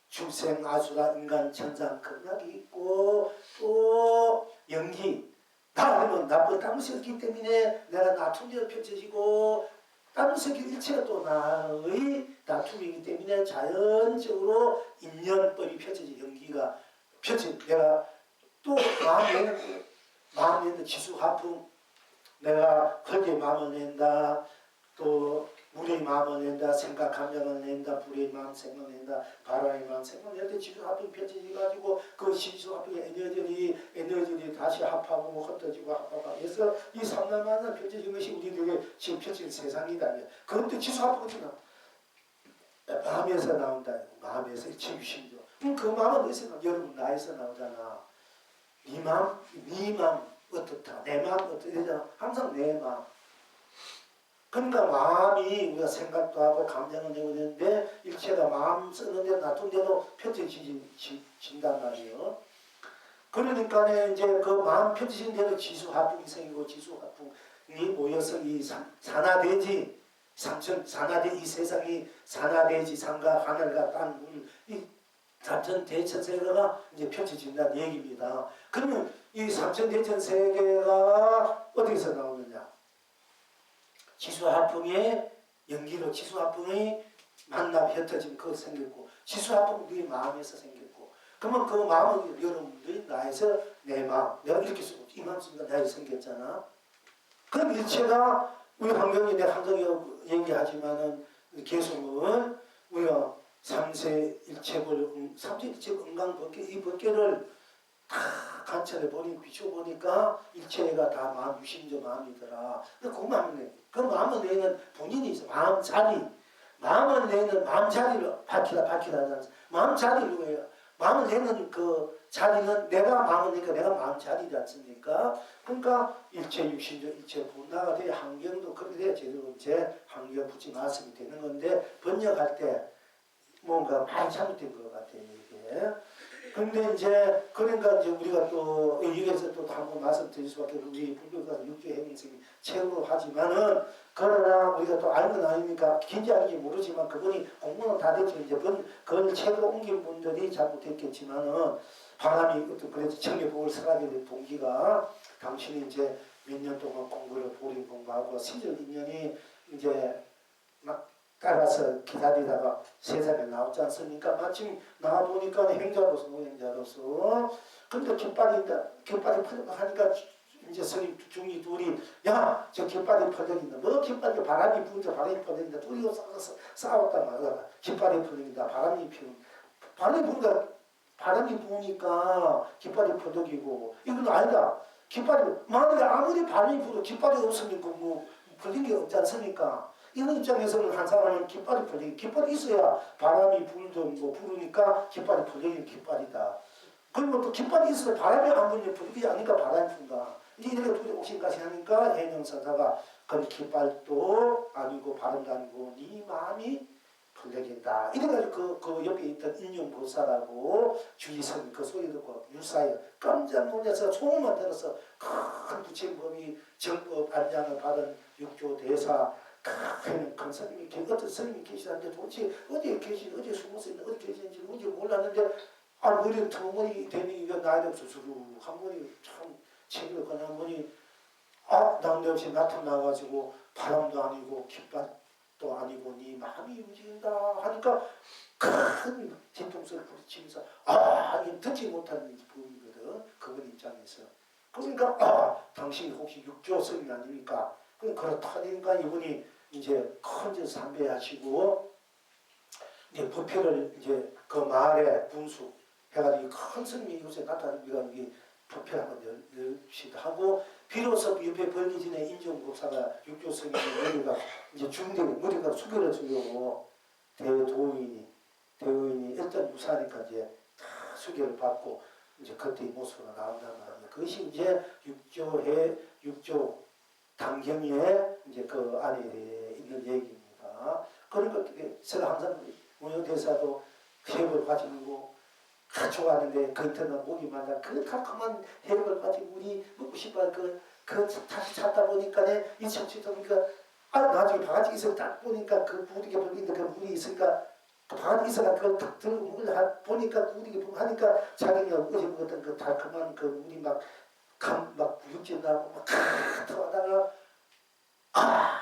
축생, 아수라, 인간, 천상, 극락이 있고 또 연기 나는 나쁜 땀새기 때문에 내가 나툼대로 펼쳐지고 땀새기 일체가 또 나의 다툼이기 때문에 자연적으로 인연법이 펼쳐진 연기가 펼쳐진 내가 또 마음에 있는 지수화풍 내가 그렇게 마음을 낸다 또 물의 마음을 낸다 생각 감정을 낸다 불의 마음 생각을 낸다 바람의 마음 생각을 낸다 지수화풍이 펼쳐져가지고 그 지수화풍의 에너지들이 다시 합하고 흩어지고 합하고 해서 이 삼라만을 펼쳐진 것이 우리들에게 지금 펼쳐진 세상이다. 그것도 지수화풍이 마음에서 나온다. 마음에서 일체유심조. 그 마음은 어디서 나와? 여러분 나에서 나오잖아. 네 마음 어떻다. 내 마음 어떻다. 항상 내 마음. 그러니까 마음이 우리가 생각도 하고 감정을 내고 있는데 일체가 마음 쓰는데 놔둔데도 펼쳐진단 말이에요. 그러니까 이제 그 마음 펼쳐진 대로 지수화풍이 생기고 지수화풍이 모여서 이 산하대지 산하대 이 세상이 산하대지 산과 하늘과 땅 이 삼천대천세계가 이제 펼쳐진다는 얘기입니다. 그러면 이 삼천대천세계가 어디서 나오느냐? 지수화풍의 연기로 지수화풍이 만나 흩어지면 그거 생겼고 지수화풍은 네 마음에서 생겼고 그러면 그 마음은 여러분들이 나에서 내 마음 내가 이렇게 쓰고 이 마음 쓰니까 나에서 생겼잖아. 그럼 일체가 우리 환경이 내가 항상 얘기하지만은 계속은 우리가 삼세일체불 삼세일체불 이 법계를 다 관찰해 보니 비춰보니까 일체가 다 마음 유심조 마음이더라. 그 마음을 내는 본인이 있어. 마음 자리. 마음을 내는 마음 자리를 밝히라잖아. 마음 자리를 왜요? 마음을 내는 그 자리는 내가 마음을 내니까 내가 마음 자리지 않습니까? 그러니까 일체 유심조 일체 분화가 돼야 환경도 그렇게 돼야 제대로 제 환경 붙이 말씀이 되는 건데 번역할 때 뭔가 많이 잘못된 것 같아요, 이게. 근데 이제, 그러니까 이제 우리가 또, 여기에서 또 한번 말씀드릴 수밖에 없는 우리 불교가 육조해명생이 최고로 하지만은, 그러나 우리가 또 알건 아니니까, 긴지 아닌지 모르지만 그분이 공부는 다 됐지만, 이제 그걸 책으로 옮긴 분들이 잘못했겠지만은, 바람이 어떤 그래도 청계복을 서가게 된 동기가, 당신이 이제 몇 년 동안 공부를 보리 공부하고, 시절 인연이 이제 막 따라서 기다리다가 세상에 나오지 않습니까? 마침 나와보니까 행자로서 노행자로서 근데 깃발이 퍼져가니까 이제 스님 중이 둘이 야 저 깃발이 퍼져있다 뭐 깃발이 바람이 부는데 바람이 퍼져있다 둘이 싸웠단 말이야. 깃발이 퍼져있다 바람이 피운 바람이 부니까 바람이 부니까 깃발이 퍼져기고 이건 아니다. 깃발이 만약에 아무리 바람이 불어 깃발이 없으면 그뭐 걸린 게 없지 않습니까? 이런 입장에서는 한 사람은 깃발이 풀리기 깃발이 있어야 바람이 불든 뭐 부르니까 깃발이 풀리는 깃발이다. 그리고 또 깃발이 있어야 바람이 안 불면 불리지 않으니까 바람이 분다. 이렇게 둘이 옥신까지 하니까 해명사다가 그 깃발도 아니고 바람도 아니고 네 마음이 풀려진다. 이래가지고 그 옆에 있던 인용보살하고 주지선 그 소리 듣고 유사해 깜짝 놀라서 소문만 들어서 큰 부처님법이 정법 안장을 받은 육조 대사 큰 스님이 어떤 스님이 계시는데 도대체 어디에 계시 어디에 숨어서 있는 어디 계시는지 뭔지 몰랐는데 아 머리 터머리 되니 이거 나이도 수수루 한 번이 참 책을 그냥 보니 아 난데없이 나타나가지고 바람도 아니고 깃발도 아니고 네 마음이 움직인다 하니까 큰 뒤통수를 부딪히면서 아 이게 듣지 못하는 부분이거든 그분 입장에서 그러니까 아 당신이 혹시 육조 스님 아닙니까? 그렇다니까 이분이 이제 큰 삼배하시고 이제 부패를 이제 그 마을에 분수 해가지고 큰 스님이 이곳에 나타나니까 이게 부패를 한번 열시도 하고 비로소 옆에 벌기진의 인종법사가 육조 스님의 머리가 이제 중대에 머리가 수결을 주려고 대도인이 일단 무사니까 이제 다 수결을 받고 이제 그때의 모습으로 나온단 말이에요. 그것이 이제 육조 당경에 이제 그 안에 있는 얘기입니다. 그러니까 제가 항상 무효대사도 해협을 가지고 가져가는데 그 인터넷 목이 맞아 그 달콤한 해협을 가지고 우리 먹고 싶어 그 다시 찾다 보니까 이 참치도 보니까 아 나중에 바가지 있어 딱 보니까 그 부디게 불리는데 그 물이 있으니까 그 바가지 있어가 그걸 딱 들고 먹으려 보니까 부디게 하니까 자기가 어제 먹었던 그 달콤한 그 물이 막 육질 나고 막 하다가 아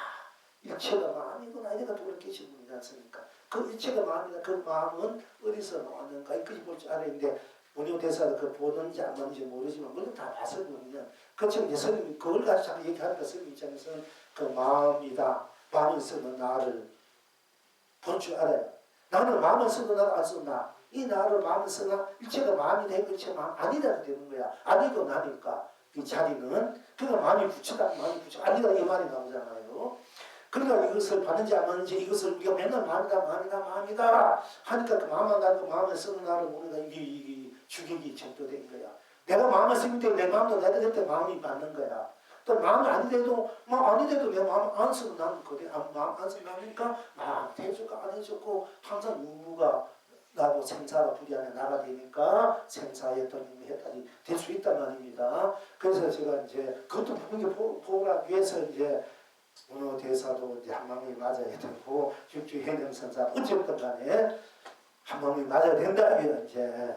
일체가 마음이구나 이래가 또 그렇게 질문이지 않습니까? 그 일체가 마음이다. 그 마음은 어디서 나왔는가 이까지 볼 줄 알았는데 문효대사가 그 보는지 안 보는지 모르지만 물론 다 봤을 거거든요. 그렇지만 이제 스님이 그걸 가지고 자꾸 얘기하니까 스님 입장에서는 그 마음이다. 마음이 있어도 나를 볼 줄 알아요. 나는 마음을 쓰고 나를 안 쓰고 나. 이 나를 마음을 쓰나 일체가 마음이 되고 일체가 마음 아니다 되는 거야. 아니고 나니까 이 자리는 그러니까 마음이 붙이다 마음이 붙여 아니다 이 말이 나오잖아요. 그러니까 이것을 받는지 안 받는지 이것을 우리가 맨날 마음이다 하니까 그 마음만 가지고 마음을 쓰는 나를 모르니까 이게 죽이기 전도된 거야. 내가 마음을 쓰기 때문에 내 마음도 내가 될 때 마음이 맞는 거야. 또 마음이 아니래도 내 마음 안 쓰고 나는 그래 마음 안 쓰고 나니까 마음 해주고 안 해주고 항상 우무가 나도 생사가 둘이 안에 나가 되니까 생사의 어떤 해탈이 될 수 있단 말입니다. 그래서 제가 이제 그것도 보기 위해서 이제 문호 대사도 이제 한 마음이 맞아야 되고 육주 현영선사 어쨌든 간에 한 마음이 맞아야 된다 이제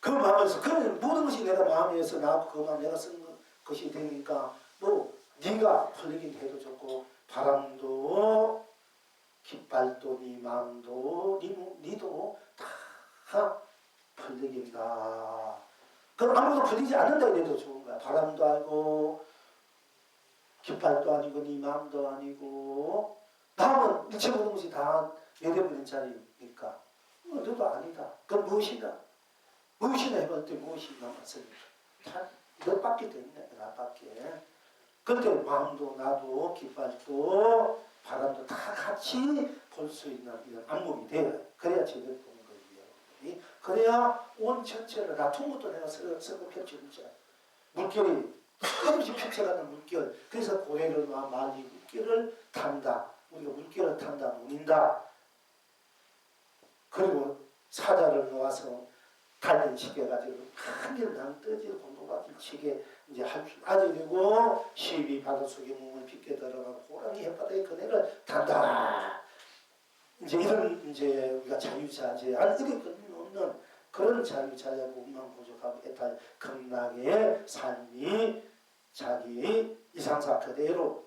그 마음에서 그 모든 것이 내가 마음에서 나고 그 마음 내가 쓴 것이 되니까 뭐 네가 풀리긴 해도 좋고 바람도 깃발도 네 마음도 니도 다 풀리긴다. 그럼 아무도 풀리지 않는다 이래도 좋은 거야. 바람도 아니고 깃발도 아니고 네 마음도 아니고 마음은 일체 모든 것이 다 내려버린 자리니까 너도 아니다. 그럼 무엇이다? 무엇이나 해볼 때 무엇이 남았습니까? 다 너밖에 됐네. 나밖에. 그런데 마음도 나도 깃발도 바람도 다 같이 볼 수 있는 이런 안목이 돼요. 그래야 제대로 보는 거예요. 그래야 온 전체를 놔둔 것도 내가 썩어 펼쳐주자. 물결이 수없이 펼쳐가는 물결. 그래서 고래를 많이 물결을 탄다. 우리가 물결을 탄다, 논인다. 그리고 사자를 놓아서 달린 시계가지고 한길 난 떠지고 공동받을 시계 이제 아주 되고 시비 바다 속에 몸을 빗게 들어가고 호랑이 햇바닥에 그네를 탄다. 이제 이런 이제 우리가 자유자재 어디 없는 그런 자유자재 몸만 부족하고 애탈 극락의 삶이 자기 이상사 그대로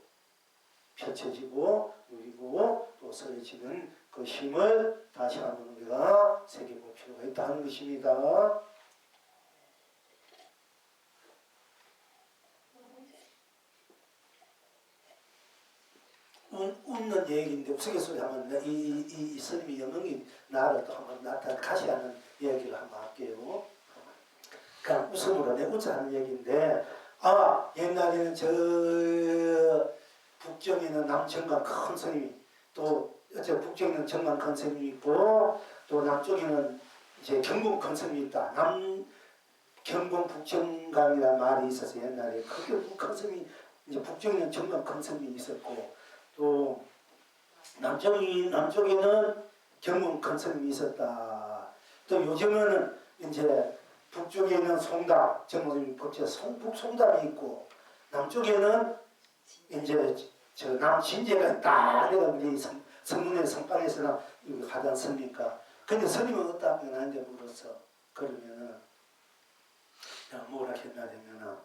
펼쳐지고 누리고 또 서해지는 그 힘을 다시 한번 우리가 새겨볼 필요가 있다는 것입니다. 웃는 얘기인데 우스갯소리 하면 이 스님이 영웅이 나를 또 한번 다시 하는 얘기를 한번 할게요. 그냥 웃음으로 내 웃자 하는 얘기인데 옛날에는 저 북경에 있는 남천강 큰 스님이 또 북경에 있는 정강 큰 스님이 있고 또 남쪽에는 이제 경공 큰 스님이 있다. 경공 북정강이라는 말이 있어서 옛날에 크게 큰 스님이 이제 북경에 있는 정강 큰 스님이 있었고 또 남쪽에는 경공 큰 스님이 있었다. 또 요즘에는 이제 북쪽에 있는 송담, 정말 북송담이 있고 남쪽에는 이제 저 남진제가 있다. 내가 우리 성문의 성방에서나 이거 하지 않습니까? 근데 스님은 어디다 나한테 물었어. 그러면은 내가 뭐라 했나 되면은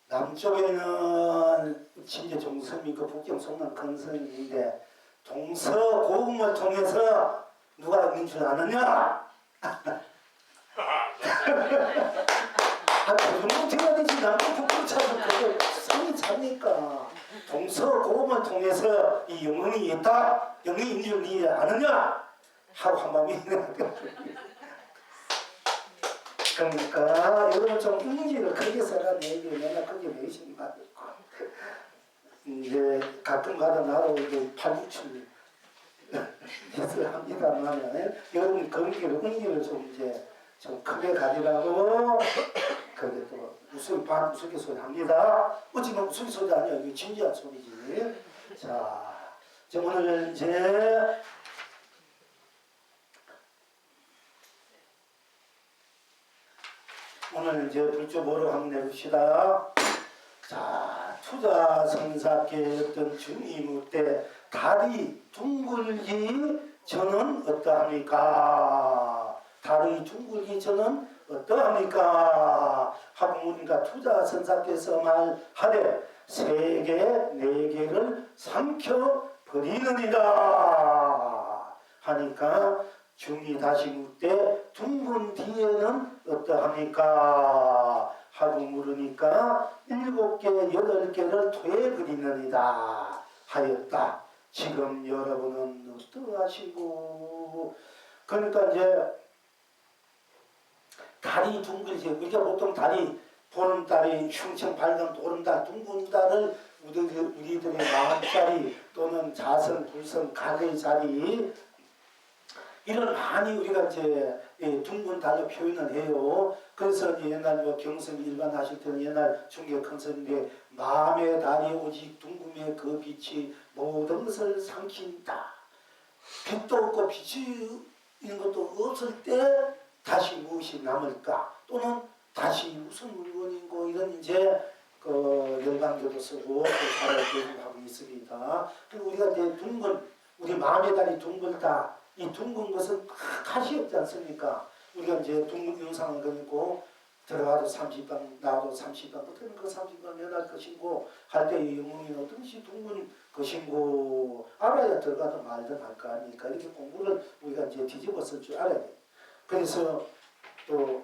남쪽에는 진제 종스님이 있고 북경 송남 큰 스님인데 동서고금을 통해서 누가 있는 줄 아느냐? 그런 돼야 되지. 남쪽 북경 차서 그걸 성이 찹니까? 동서고금을 통해서 이 영웅이 있다. 영웅이 있는 줄 니 아느냐? 하고 한마음이 그러니까 이거는 좀 인지를 크게 써라 얘기를 내가 그게 매신 받고 이제 가끔 가다 나도 이제 팔북출 합니다만 여러분 거기를 은기를 좀 이제 좀 크게 가지라고 그게 또 우스갯소리 합니다. 어찌면 우스갯소리 아니야. 이게 진지한 소리지. 자, 오늘 이제 불조보로 한번 내봅시다. 자, 투자성사께 어떤 중이무 때 달이 둥글기 저는 어떠합니까? 달이 둥글기 저는 어떠합니까? 하고 우리가 투자성사께서 말하되 세 개, 네 개를 삼켜 버리느니라 하니까 중이 다시 묻되 둥근 뒤에는 어떠합니까? 하고 물으니까 7개, 8개를 토해버리느니라 하였다. 지금 여러분은 어떠하시고? 그러니까 이제 달이 둥글지. 우리가 보통 달이 보름달이 흉청 밝은 보름달 둥근 달을 우리들의 마음자리 또는 자선, 불선, 각의 자리 이런 많이 우리가 이제 둥근 달로 표현을 해요. 그래서 옛날 경성 일반 하실 때는 옛날 중계 컨셉인데 마음의 달이 오직 둥금의 그 빛이 모든 것을 삼킨다. 빛도 없고 빛이 있는 것도 없을 때 다시 무엇이 남을까? 또는 다시 무슨 물건이고 이런 이제 열반교도 쓰고 사례교도 하고 있습니다. 그리고 우리가 이제 우리 마음의 달이 둥글다. 이 둥근 것은 값이 없지 않습니까? 우리가 이제 둥근 영상을 그리고 들어가도 30방 나와도 30방 어떤 그 30방 면할 것이고 할 때 이 영웅이 어떤 것이 둥근 것인고 알아야 들어가도 말든 할 거 아닙니까? 이렇게 공부를 우리가 이제 뒤집어 쓸 줄 알아야 돼. 그래서 또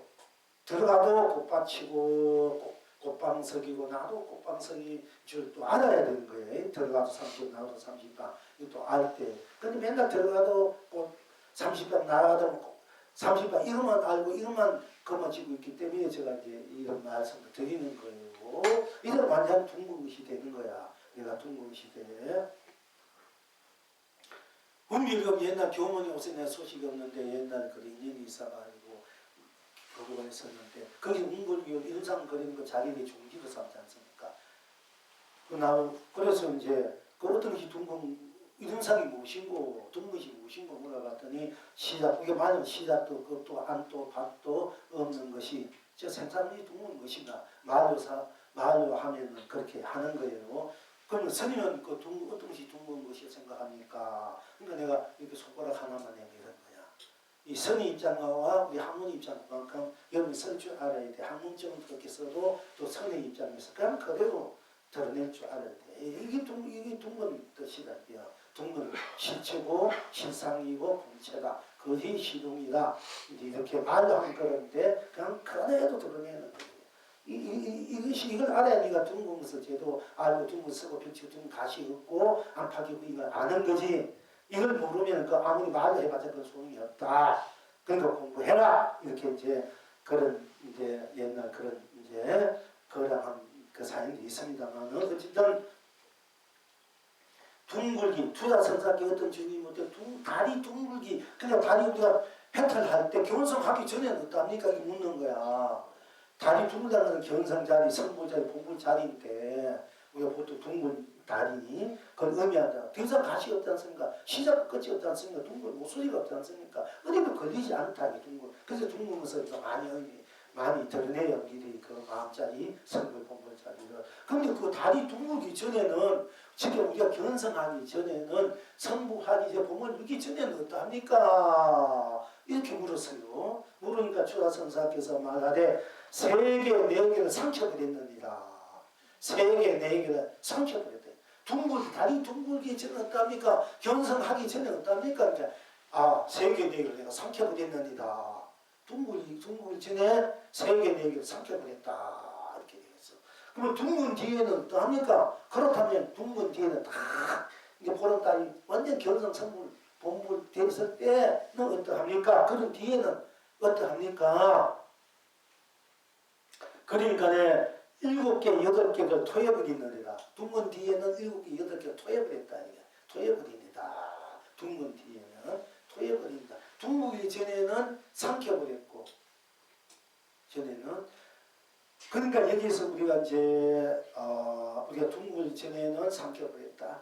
들어가도 꽃밭이고 꽃방석이고 나도 꽃방석이 줄 또 알아야 되는 거예요. 들어가도 30, 나와도 30방 이것도 알 때. 근데 맨날 들어가도 뭐 30방 나가도 30방 이것만 알고 이것만 거머쥐고 있기 때문에 제가 이제 이런 말씀을 드리는 거예요. 이건 완전 둥근 것이 되는 거야. 내가 둥근 것이 돼. 은밀금 옛날 교문에 오서 내 소식이 없는데 옛날 그 인연이 있어가지고 교구가 있었는데 거기 웅골기운 일상 그리는 거 자기네 종지로 삼지 않습니까? 그래서 이제 그 어떤 것이 둥근 이등상이 무엇인고 둥것이 무엇인고 물어봤더니 시작, 이게 만약 시작도 그것도 안도 밥도 없는 것이 저 생산이 둥근 것인가 말로 하면은 그렇게 하는 거예요. 그러면 스님은 그 어떤 것이 둥근 것이 생각합니까? 그러니까 내가 이렇게 손가락 하나만 내밀은 거야. 이 선의 입장과 우리 학문 입장만큼 여러분이 설 줄 알아야 돼. 학문적은 그렇게 써도 또 선의 입장에서 그냥 그대로 드러낼 줄 알아야 돼. 이게 둥근 뜻이다. 둥근 실체고 실상이고 본체다. 그것이 시둥이다. 이렇게 말하면 그런데 그냥 그대로 드러내는 거예요. 이걸 알아야 네가 둥근 것을 제도 알고 둥근 쓰고 펼치고 둥근 가시 없고 안팎이고 이걸 아는 거지. 이걸 모르면 그 아무리 말을 해봤자 그 소용이 없다. 그러니까 공부해라. 이렇게 이제 그런 이제 옛날 그런 이제 거랑한 그 사연이 있습니다만 어쨌든 둥글기 투자선사기 어떤 주님한테 다리 둥글기 그냥 다리 우리가 해탈할 때 견성하기 전에는 어떻습니까? 이 묻는 거야. 다리 둥글다는 것은 견성자리, 성불자리, 본불자리인데 우리가 보통 둥글 다리 그걸 의미한다. 더 이상 가시 없지 않습니까? 시작 끝이 없지 않습니까? 둥글 목소리가 없지 않습니까? 어디도 걸리지 않다. 이 둥글. 그래서 둥근 것을 많이 드러내요. 미리 그 마음자리, 성불, 본불자리를. 그런데 그 다리 둥글기 전에는 지금 우리가 견성하기 전에는 성부하기 전에 봄을 누기 전에는 어떠합니까? 이렇게 물었어요. 물으니까 추가선사께서 말하되 세계 네 개를 상처버렸느니라. 세계 네 개를 상처버렸다. 다리 둥글기 전에 어떠합니까? 견성하기 전에 어떠합니까? 이제 세계 네 개를 내가 상처버렸느니라. 둥글기 전에 세계 네 개를 상처버렸다. 이렇게 되겠어. 그러면 둥근 뒤에는 어떠합니까? 그렇다면 둥근 뒤에는 다 이제 보름달이 완전 견성 성불 본불 됐을 때는 어떠합니까? 그런 뒤에는 어떠합니까? 그러니까 7개, 8개를 토해을 있느니라. 둥근 뒤에는 7개, 8개를 토해을 했다. 토해을 입니다. 둥근 뒤에는 토해을 입니다. 둥글기 전에는 삼켜버렸고, 전에는. 그러니까 여기서 우리가 이제, 우리가 둥글기 전에는 삼켜버렸다.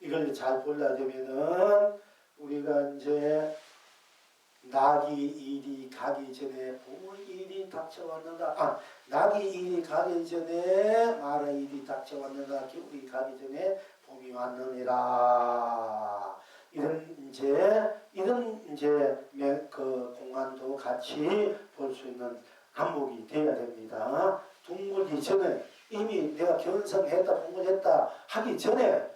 이걸 잘 보려면은, 우리가 이제, 낙이 일이 가기 전에 봄의 일이 닥쳐왔는가. 낙이 일이 가기 전에 말의 일이 닥쳐왔는가. 겨울이 가기 전에 봄이 왔느니라. 이런 이제 그 공간도 같이 볼 수 있는 안목이 되어야 됩니다. 둥글기 전에 이미 내가 견성했다, 봉건했다 하기 전에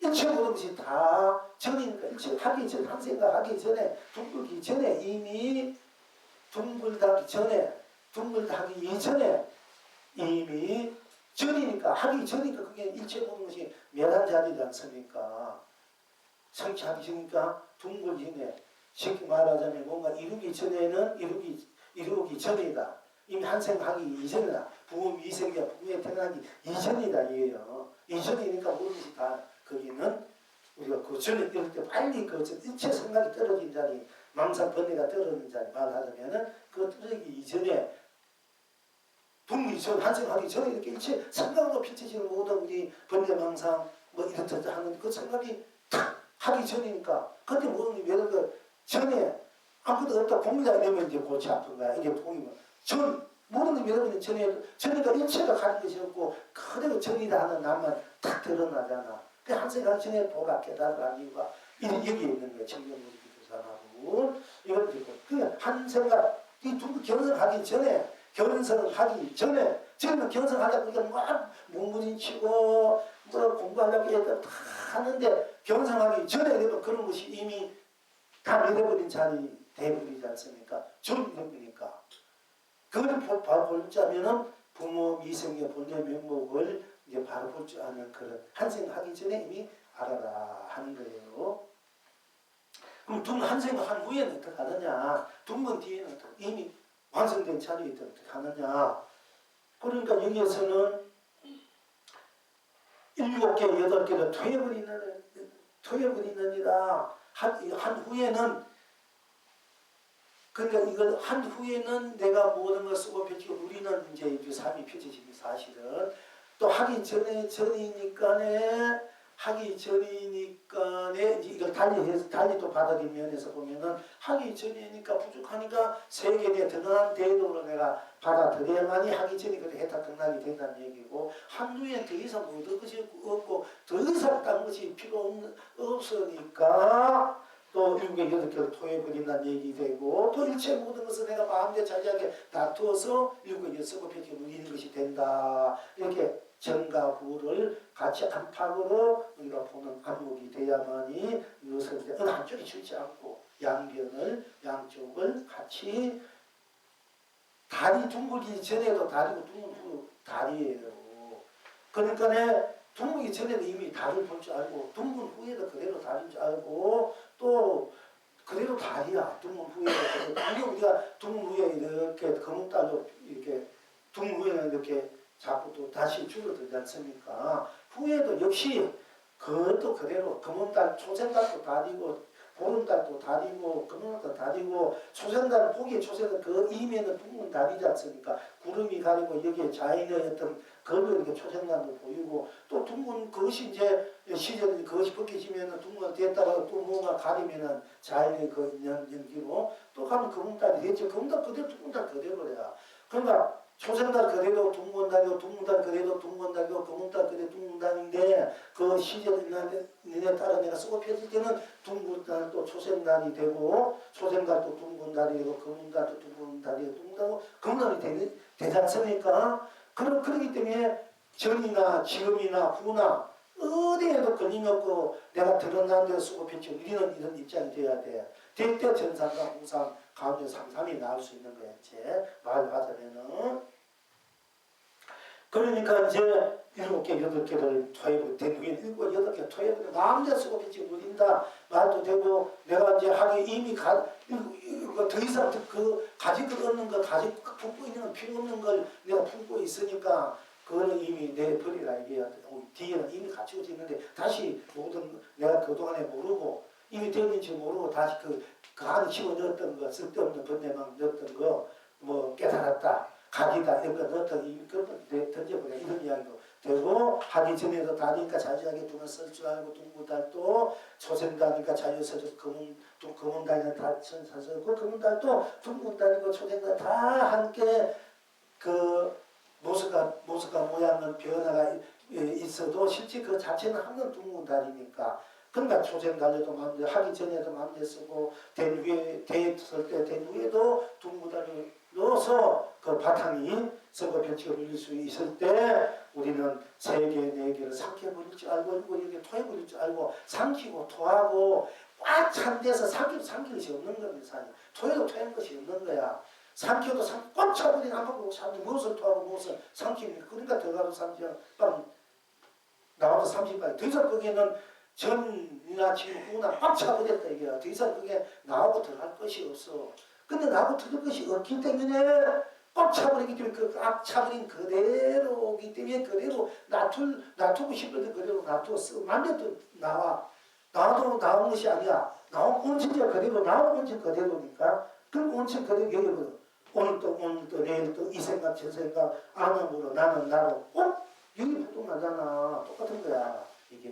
일체 모든 것이 다 전이니까 일체 하기 전, 한 생각 하기 전에 둥글기 전에 이미 둥글다기 전에 둥글다기 이전에 이미 전이니까 하기 전이니까 그게 일체 모든 것이 멸한 자리지 않습니까? 성취하기 전이니까 둥글기 전에 쉽게 말하자면 뭔가 이루기 전에는 이루기 전이다. 이미 한 생하기 이전이다. 부모 미생이야 부모에 태어나기 이전이다 이게요. 이전이니까 모든 것이 다 거기는 우리가 그 전에 이럴 때 빨리 그 일체 생각이 떨어진 자리, 망상 번뇌가 떨어진 자리 말하자면은 그 떨어지기 이전에 둥기 전 한생하기 전에 이렇게 일체 생각으로 펼쳐지는 모든 우리 번뇌 망상 뭐 이렇듯 하는 그 생각이 탁 하기 전이니까 그때 모든 예를 들어 전에 아무것도 없다 공기가 되면 이제 골치 아픈 거야. 이게 통이면 모든 여러분이 전이니까 일체가 가는 것이 없고 그대로 전이다 하는 나만 탁 드러나잖아. 그 한생각 전에 보라 깨달으라는 이유가 여기에 있는 거예요. 청년무지 교사하고 이걸 듣고 그 한생각 이 두 견성하기 전에 저는 견성하려고 우리가 막 문무진치고 뭐 공부하려고 애들 다 하는데 견성하기 전에 되면 그런 것이 이미 다 잃어버린 자리 돼버리지 않습니까? 좀 잃어버리니까 그걸 바로 볼 줄 알면은 부모 미생의 본래 명목을 이제 바로 볼 줄 아는 그런 한생하기 전에 이미 알아라 하는 거예요. 그럼 한생을 한 후에는 어떻게 하느냐? 둥근 뒤에는 어떻게 이미 완성된 자리에 어떻게 하느냐? 그러니까 여기에서는 7개, 8개를 토해버리느니라 한 후에는 그러니까 이걸 한 후에는 내가 모든 걸 쓰고 펼치고 우리는 이제 삶이 펼쳐지는 사실은 또 하기 전이니까네 하기 전이니까 이걸 달리 또 받아들인 면에서 보면은 하기 전이니까 부족하니까 세계에 드러난 대도로 내가 받아들여야만이 하기 전에 그래 해탈 등락이 된다는 얘기고 한누에 더 이상 얻을 것이 없고 더 이상 딴 것이 필요 없으니까 또 일국의 여덟 개를 토해버린다는 얘기 되고 또 일체 모든 것을 내가 마음대로 자기하게 다투어서 일국의 여섯을 펼쳐 누리는 것이 된다. 이렇게 정과 후를 같이 안팎으로 우리가 보는 안목이 돼야만이 이것을 어느 한쪽이 치우지 않고 양쪽을 같이 다리 둥글기 전에도 다리고 둥근 후 다리예요. 그러니까 둥글기 전에도 이미 다리를 볼 줄 알고 둥근 후에도 그대로 다리인 줄 알고 또 그대로 다리야. 둥근 후에도 아니 우리가 둥근 후에 이렇게 거뭇달로 이렇게 둥근 후에는 이렇게 자꾸 또 다시 줄어들지 않습니까? 후에도 역시 그것도 그대로 금음달 초생달도 다리고 보름달도 다리고 금음달도 다리고 초생달 보기에 초생달 그 이면은 둥근 다리지 않습니까? 구름이 가리고 여기에 자연의 어떤 그걸 이렇게 초생달도 보이고 또 둥근 그것이 이제 시절 그것이 벗겨지면은 둥근 됐다가 또 뭔가 가리면은 자연의 그 연기로 또 가면 금음달이 됐죠. 금음달 그대로 둥근달 그대로야. 그러니까 초생달 그대로 둥근달이고 둥근달 그대로 둥근달이고 금음달 그대로 둥근달인데 그 시절 니네 따라 내가 쓰고 펴질 때는 둥근달 또 초생달이 되고 초생달도 둥근달이 되고 금음달도 둥근달이 되고 금음달이 되지 않습니까? 그렇기 때문에 전이나 지금이나 후나 어디에도 걸림이 없고 내가 드러난 데서 쓰고 펴지 우리는 이런 입장이 돼야 돼. 될 때 전상과 후상 가운데 상삼이 나올 수 있는 거야. 이제 말을 하자면은 그러니까 이제 7개, 8개를 토해버려 대부분 7, 8개 토해버려 마음대로 쓰고 빛이 누린다 말도 되고 내가 이제 하기 이미 더 이상 그 가지고 없는 거 가지고 품고 있는 건 필요 없는 걸 내가 품고 있으니까 그거는 이미 내버리라 이게 뒤에는 이미 갖추고 있는데 다시 모든 내가 그동안에 모르고 이미 되는지 모르고 다시 그 안에 집어넣었던 거 쓸데없는 번뇌만 넣었던 거 뭐 깨달았다 각이다 이런 거 넣었던 그런 거 던져버려 이런 이야기도 되고 하기 전에도 다니까 자주하게 두면 쓸 줄 알고 둥근달도 초생달이니까 자유서적 금은달이나 다 천사서고 금은달도 둥근달이고 초생달 다 함께 그 모습과 모양은 변화가 있어도 실제 그 자체는 항상 둥근달이니까 그러니까 초생달에도 마음대로 하기 전에도 마음대로 쓰고 된 위에 대했을 때 된 위에도 둥근달이 넣어서 그 바탕이 선거 변칙을 올릴 수 있을 때 우리는 3개, 4개를 삼켜버릴 줄 알고 이렇게 토해버릴 줄 알고 삼키고 토하고 꽉 찬 데서 삼킬 것이 없는 겁니다. 토해도 토한 것이 없는 거야. 삼켜도 꽉 차버린 안 먹고 삼키 무엇을 토하고 무엇을 삼킵니까? 그러니까 들어가도 삼키면 나와도 30발 더 이상 거기에는 전이나 지금 후나 꽉 차버렸다 이게야. 더 이상 그게 나하고 들어갈 것이 없어. 근데 나하고 들어갈 것이 없기 때문에 꽉 차버리기 때문에 그 꽉 차버린 그대로기 때문에 그대로 놔두고 싶어도 그대로 놔두고 쓰고 만져도 나와도 나온 것이 아니야. 나온 온천자 그대로 나온 온천 그대로니까 그럼 온천 그대로 여기거든. 오늘도 내일도 이 생각 저 생각 아무로 나는 나로 여기 부동하잖아. 똑같은 거야 이게.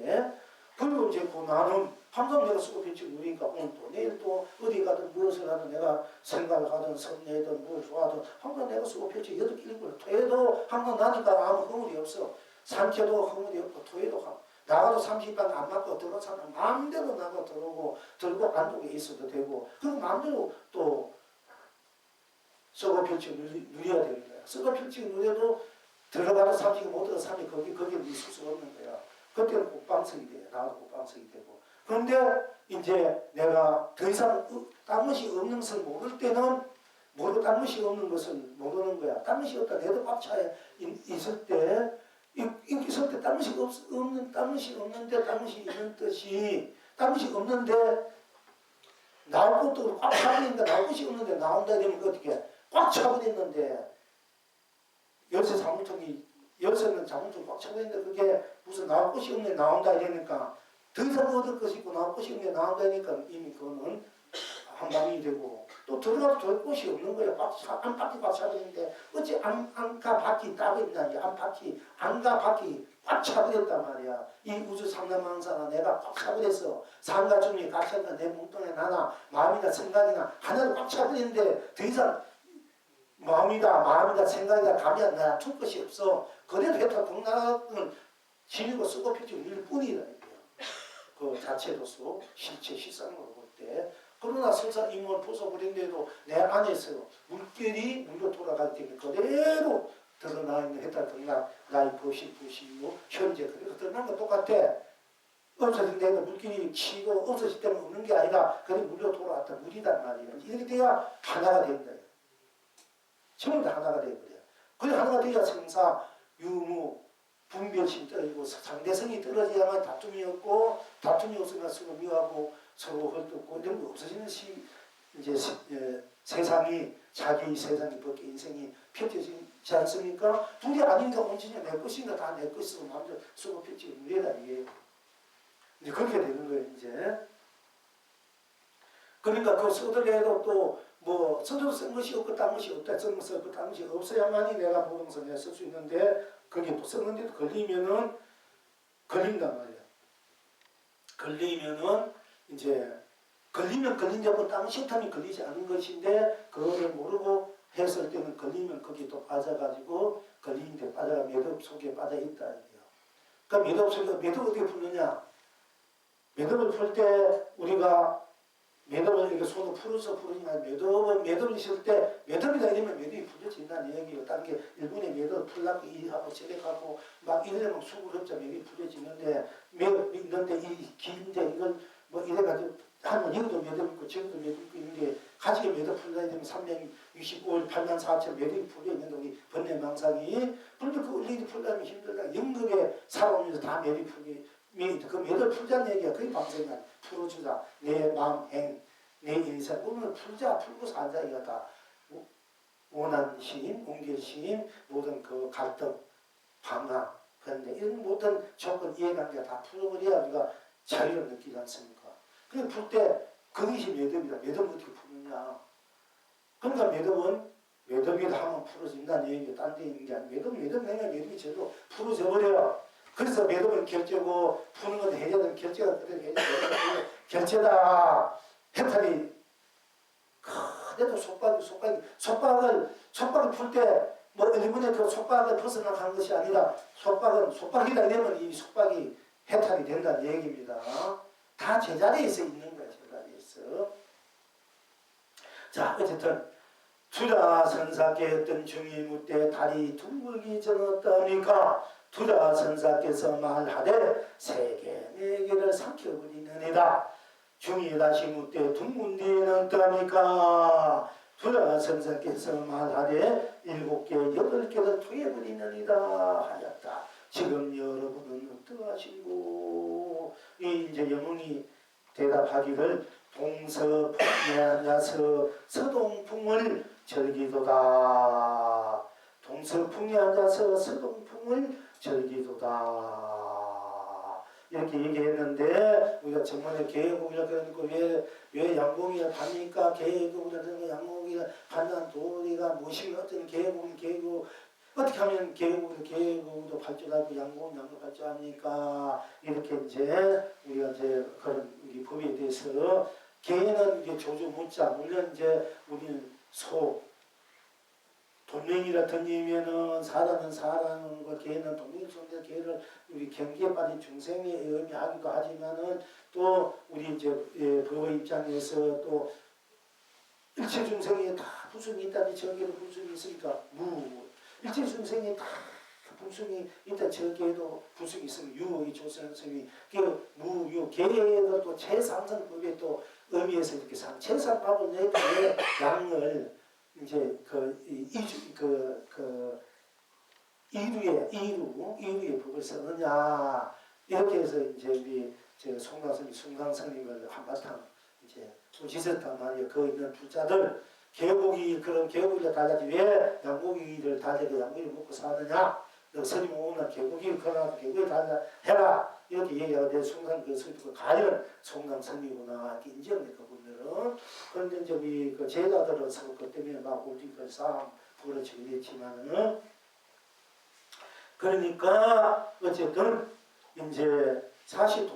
그리고 이제 그 나는 항상 내가 쓰고 빛이 누리니까 오늘도 내일도 어디 가든 무엇을 하든 내가 생각을 하든 선내든 뭘 좋아하든 항상 내가 쓰고 빛이 8개 7개 토해도 항상 나니까 아무 허물이 없어. 삼켜도 허물이 없고 토해도 나가도 30방 안 맞고 들어가서 마음대로 나가 들고 안쪽에 있어도 되고 그리고 마음대로 또 쓰고 빛이 누려야 되는 거야. 쓰고 빛이 누려도 들어가도 30이 못 들어가 30이 거기에 있을 수 없는 거야. 그때는 국방석이 돼. 나도 국방석이 되고. 그런데 이제 내가 더 이상 딴 것이 없는 것을 모를 때는 딴 것이 없는 것을 모르는 거야. 딴 것이 없다. 내도 꽉 차 있을 때 있을 때 딴 것이 없는데 딴 것이 있는 뜻이 딴 것이 없는데 나올 것도 꽉 차버리니까 나올 것이 없는데 나온다 되면 어떻게 꽉 차버렸는데 열쇠는 자문통이 꽉 차버렸는데 그게 무슨 나올 것이 없네 나온다 이러니까 더 이상 얻을 것이 있고 나올 것이 없네 나온다 하니까 이미 그거는 한방이 되고 또 들어가도 될 곳이 없는 거예요. 안팎이 꽉 차버리는데 어찌 안과 밖이 따로 있나 안과 밖이 꽉 차버렸단 말이야. 이 우주 삼라망사가 내가 꽉 차버렸어. 삶과 중에 가시한다 내 몸뚱에 나나 마음이나 생각이나 하나를 꽉 차버리는데 더 이상 마음이다 생각이다 감이 안 나. 줄 것이 없어. 그래도 해탈 동락은 지니고 쓰고 펴지고 일 뿐이다. 그 자체로서 실체 실상으로 볼 때. 그러나 설사 이 몸을 부숴버린데도 내 안에서 물결이 물로 돌아갈 때는 그대로 드러나 있는 해탈 등락 나의 부심무 현재 그대로 드러난 거 똑같아. 없어진 데는 물길이 치고 없어질 때는 없는 게 아니라 그냥 물로 돌아왔다 물이단 말이야. 이렇게 돼야 하나가 된다. 전부 다 하나가 되어버려. 그래 하나가 돼야 생사 유무 분별심 떨어지고 상대성이 떨어져야만 다툼이 없고 다툼이 없으면 서로 미워하고 서로 헐뜯고 이런 거 없어지는 이제 세상이 자기 세상이 벗겨 인생이 펼쳐지지 않습니까? 둘이 아닌가 온전히 내 것인가 다 내 것으로 마음대로 쓰고 펼치고 문제다 이게. 이제 그렇게 되는 거예요 이제. 그러니까 그 서둘러도 또 뭐 서둘러 쓴 것이 없고 딴 것이 없다. 쓴 것이 없고 딴 것이 없어야만이 내가 보동선에 쓸 수 있는데 그게 또 썼는데도 걸리면은 걸린단 말이야. 걸리면은 이제 걸리면 걸린 자고 딴 시탐이 걸리지 않은 것인데 그거를 모르고 했을 때는 걸리면 거기 또 빠져가지고 걸리는데 빠져가 매듭 속에 빠져 있다 이거예요. 그러니까 매듭 속에 매듭 어떻게 풀느냐? 매듭을 풀 때 우리가 매듭을 이렇게 손으로 풀어서 풀으니까 매듭을 실 때 매듭이다 이러면 매듭이 풀려진다는 얘기예요. 다른 게 일본의 매듭을 풀라고 이하고 저래가고 막 이러면 수고를 없자 매듭이 풀려지는데 매듭이 있는데 이 긴데 이걸 뭐 이래가지고 하면 이것도 매듭 있고 저것도 매듭 있고 있는데 가지게 매듭 풀려야 되면 365일 8만 4천 매듭이 풀려 있는데 우리 번뇌망상이 그런데 그 일일이 풀려면 힘들다. 영겁에 살아오면서 다 매듭이 풀게 그 매듭 풀자는 얘기야. 그게 방생이야. 풀어주자. 내 마음, 행, 내 인생. 오늘 풀자, 풀고 살자. 이거 다. 원한심, 옹결심, 모든 그 갈등, 방황. 그런데 이런 모든 조건, 이해관계가 다 풀어버려야 우리가 자유를 느끼지 않습니까? 그래, 풀 때 그것이 매듭이다. 매듭을 어떻게 푸느냐. 그러니까 매듭이다 하면 풀어진다는 얘기가 딴 데 있는 게 아니고 매듭 내면 매듭이 제대로 풀어져 버려. 그래서 매듭은 결제고 푸는 건 해야 되는 결제가 그대로 해야 되는 결제다. 해탈이 그래도 속박을 풀 때 뭐 일본의 그 속박을 벗어나간 것이 아니라 속박이다 이러면 이 속박이 해탈이 된다는 얘기입니다. 다 제자리에서 있는 거야. 제자리에서. 자 어쨌든 투자 선사께였던 중이 묻되 달이 둥글기 전었다니까 투자 선사께서 말하되 세계 네 개를 삼켜버리느니라. 중이 다시 묻되 둥근 뒤에는 어떠합니까? 투자 선사께서 말하되 7개 8개를 투여버리느니라 하였다. 지금 여러분은 어떠하신고? 이제 영웅이 대답하기를 동서풍에 앉아서 서동풍을 절기도다. 동서풍에 앉아서 서동풍을 절기도다. 이렇게 얘기했는데 우리가 정말에 계곡이라 그러니까 왜 양봉이라 합니까? 계곡이라 양봉이라 한다는 도리가 무엇인가 어떤 계곡 어떻게 하면 계곡도 발전하고 양봉도 발전합니까? 이렇게 이제 우리가 이제 그런 우리 법에 대해서 개는 이제 조주 묻자 물론 이제 우리는 돈명이라 던지면은 사라는 것 개는 돈명이 존재 개를 우리 경계에 빠진 중생에 의미하기도 하지만은 또 우리 이제 법의 입장에서 또 일체 중생에 다 불순이 있다니 저기에도 불순이 있으니까 일체 중생에 다 불순이 있다 저기에도 불순이 있으면 유의 조선생이 그 무유 개에도 또 최상승법에 또 의미에서 이렇게 최상법을 내가 왜 양을 이제 이루의 법을 쓰느냐 이렇게 해서 이제 우리 송강스님을 한바탕 이제 부지셨단 말이에요. 그 있는 부자들 그런 개고기를 달라지 왜 양고기를 달라고 양고기를 먹고 사느냐? 너 스님 오면 개고기를 걸어놔도 개고기 달라 해라 이렇게 얘기하는데 송강 가연 송강스님이구나 이렇게 인정돼 그분들은. 그런데 이제 우리 그 제자들은 서로 그 때문에 막 우리 그 싸움 벌어지고 있지만은 그러니까 어쨌든 이제 사실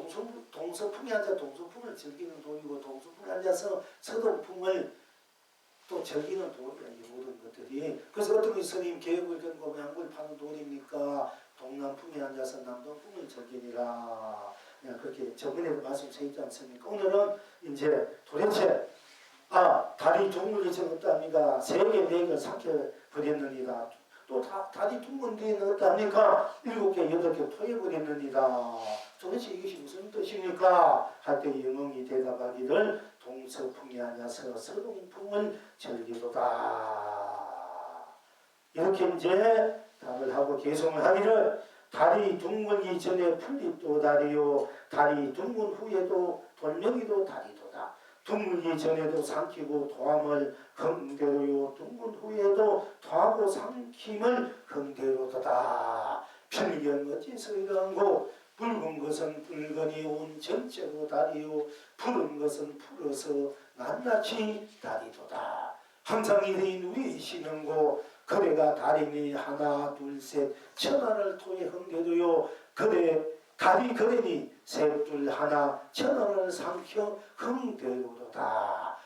동서풍에 앉아 동서풍을 즐기는 도이고 동서풍에 앉아서 서동풍을 또 즐기는 도이야, 이 모든 것들이. 그래서 어떤 게 스님 계획을 견고 양굴 파는 도입니까? 동남풍에 앉아서 남동풍을 즐기니라. 그렇게 저번에도 말씀드렸지 않습니까? 오늘은 이제 도대체 달이 둥글게 적었답니까? 세계 맥을 삼켜버렸느니라. 또 달이 둥근 뒤에는 어떻답니까? 7개, 8개 토해버렸느니라. 도대체 이것이 무슨 뜻입니까? 할 때 영웅이 대답하기를 동서풍이 아니어서 서동풍을 즐기도다. 이렇게 이제 답을 하고 개송을 하기를 달이 둥글기 전에 풀잎도 달이요 달이 둥근 후에도 돌멩이도 달이도다. 둥글기 전에도 삼키고 도함을 흥대로요 둥근 후에도 도하고 삼킴을 흥대로도다. 편견 어찌서 이러한고 붉은 것은 붉으니 온 전체로 달이요 푸른 것은 푸르서 낱낱이 달이도다. 항상 이리 누리시는고 그대가 달이니 하나 둘셋 천하를 토해 흥대도요 그대 달이 그대니 셋둘 하나 천하를 삼켜 흥대로도다.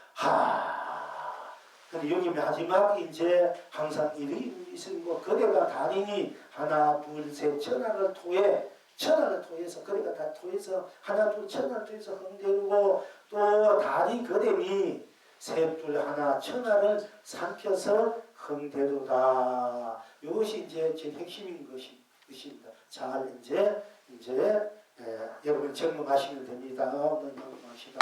근데 여기 마지막 이제 항상 이리 누리시는고 그대가 달이니 하나 둘셋 천하를 토해 천하를 토해서 그대가 다 토해서 하나 둘 천하를 토해서 흥대로고 또 달이 그대니 셋둘 하나 천하를 삼켜서 흥대도다. 이것이 이제 제일 핵심인 것입니다. 잘 이제 여러분 점검하시면 됩니다. 오늘 점검합시다.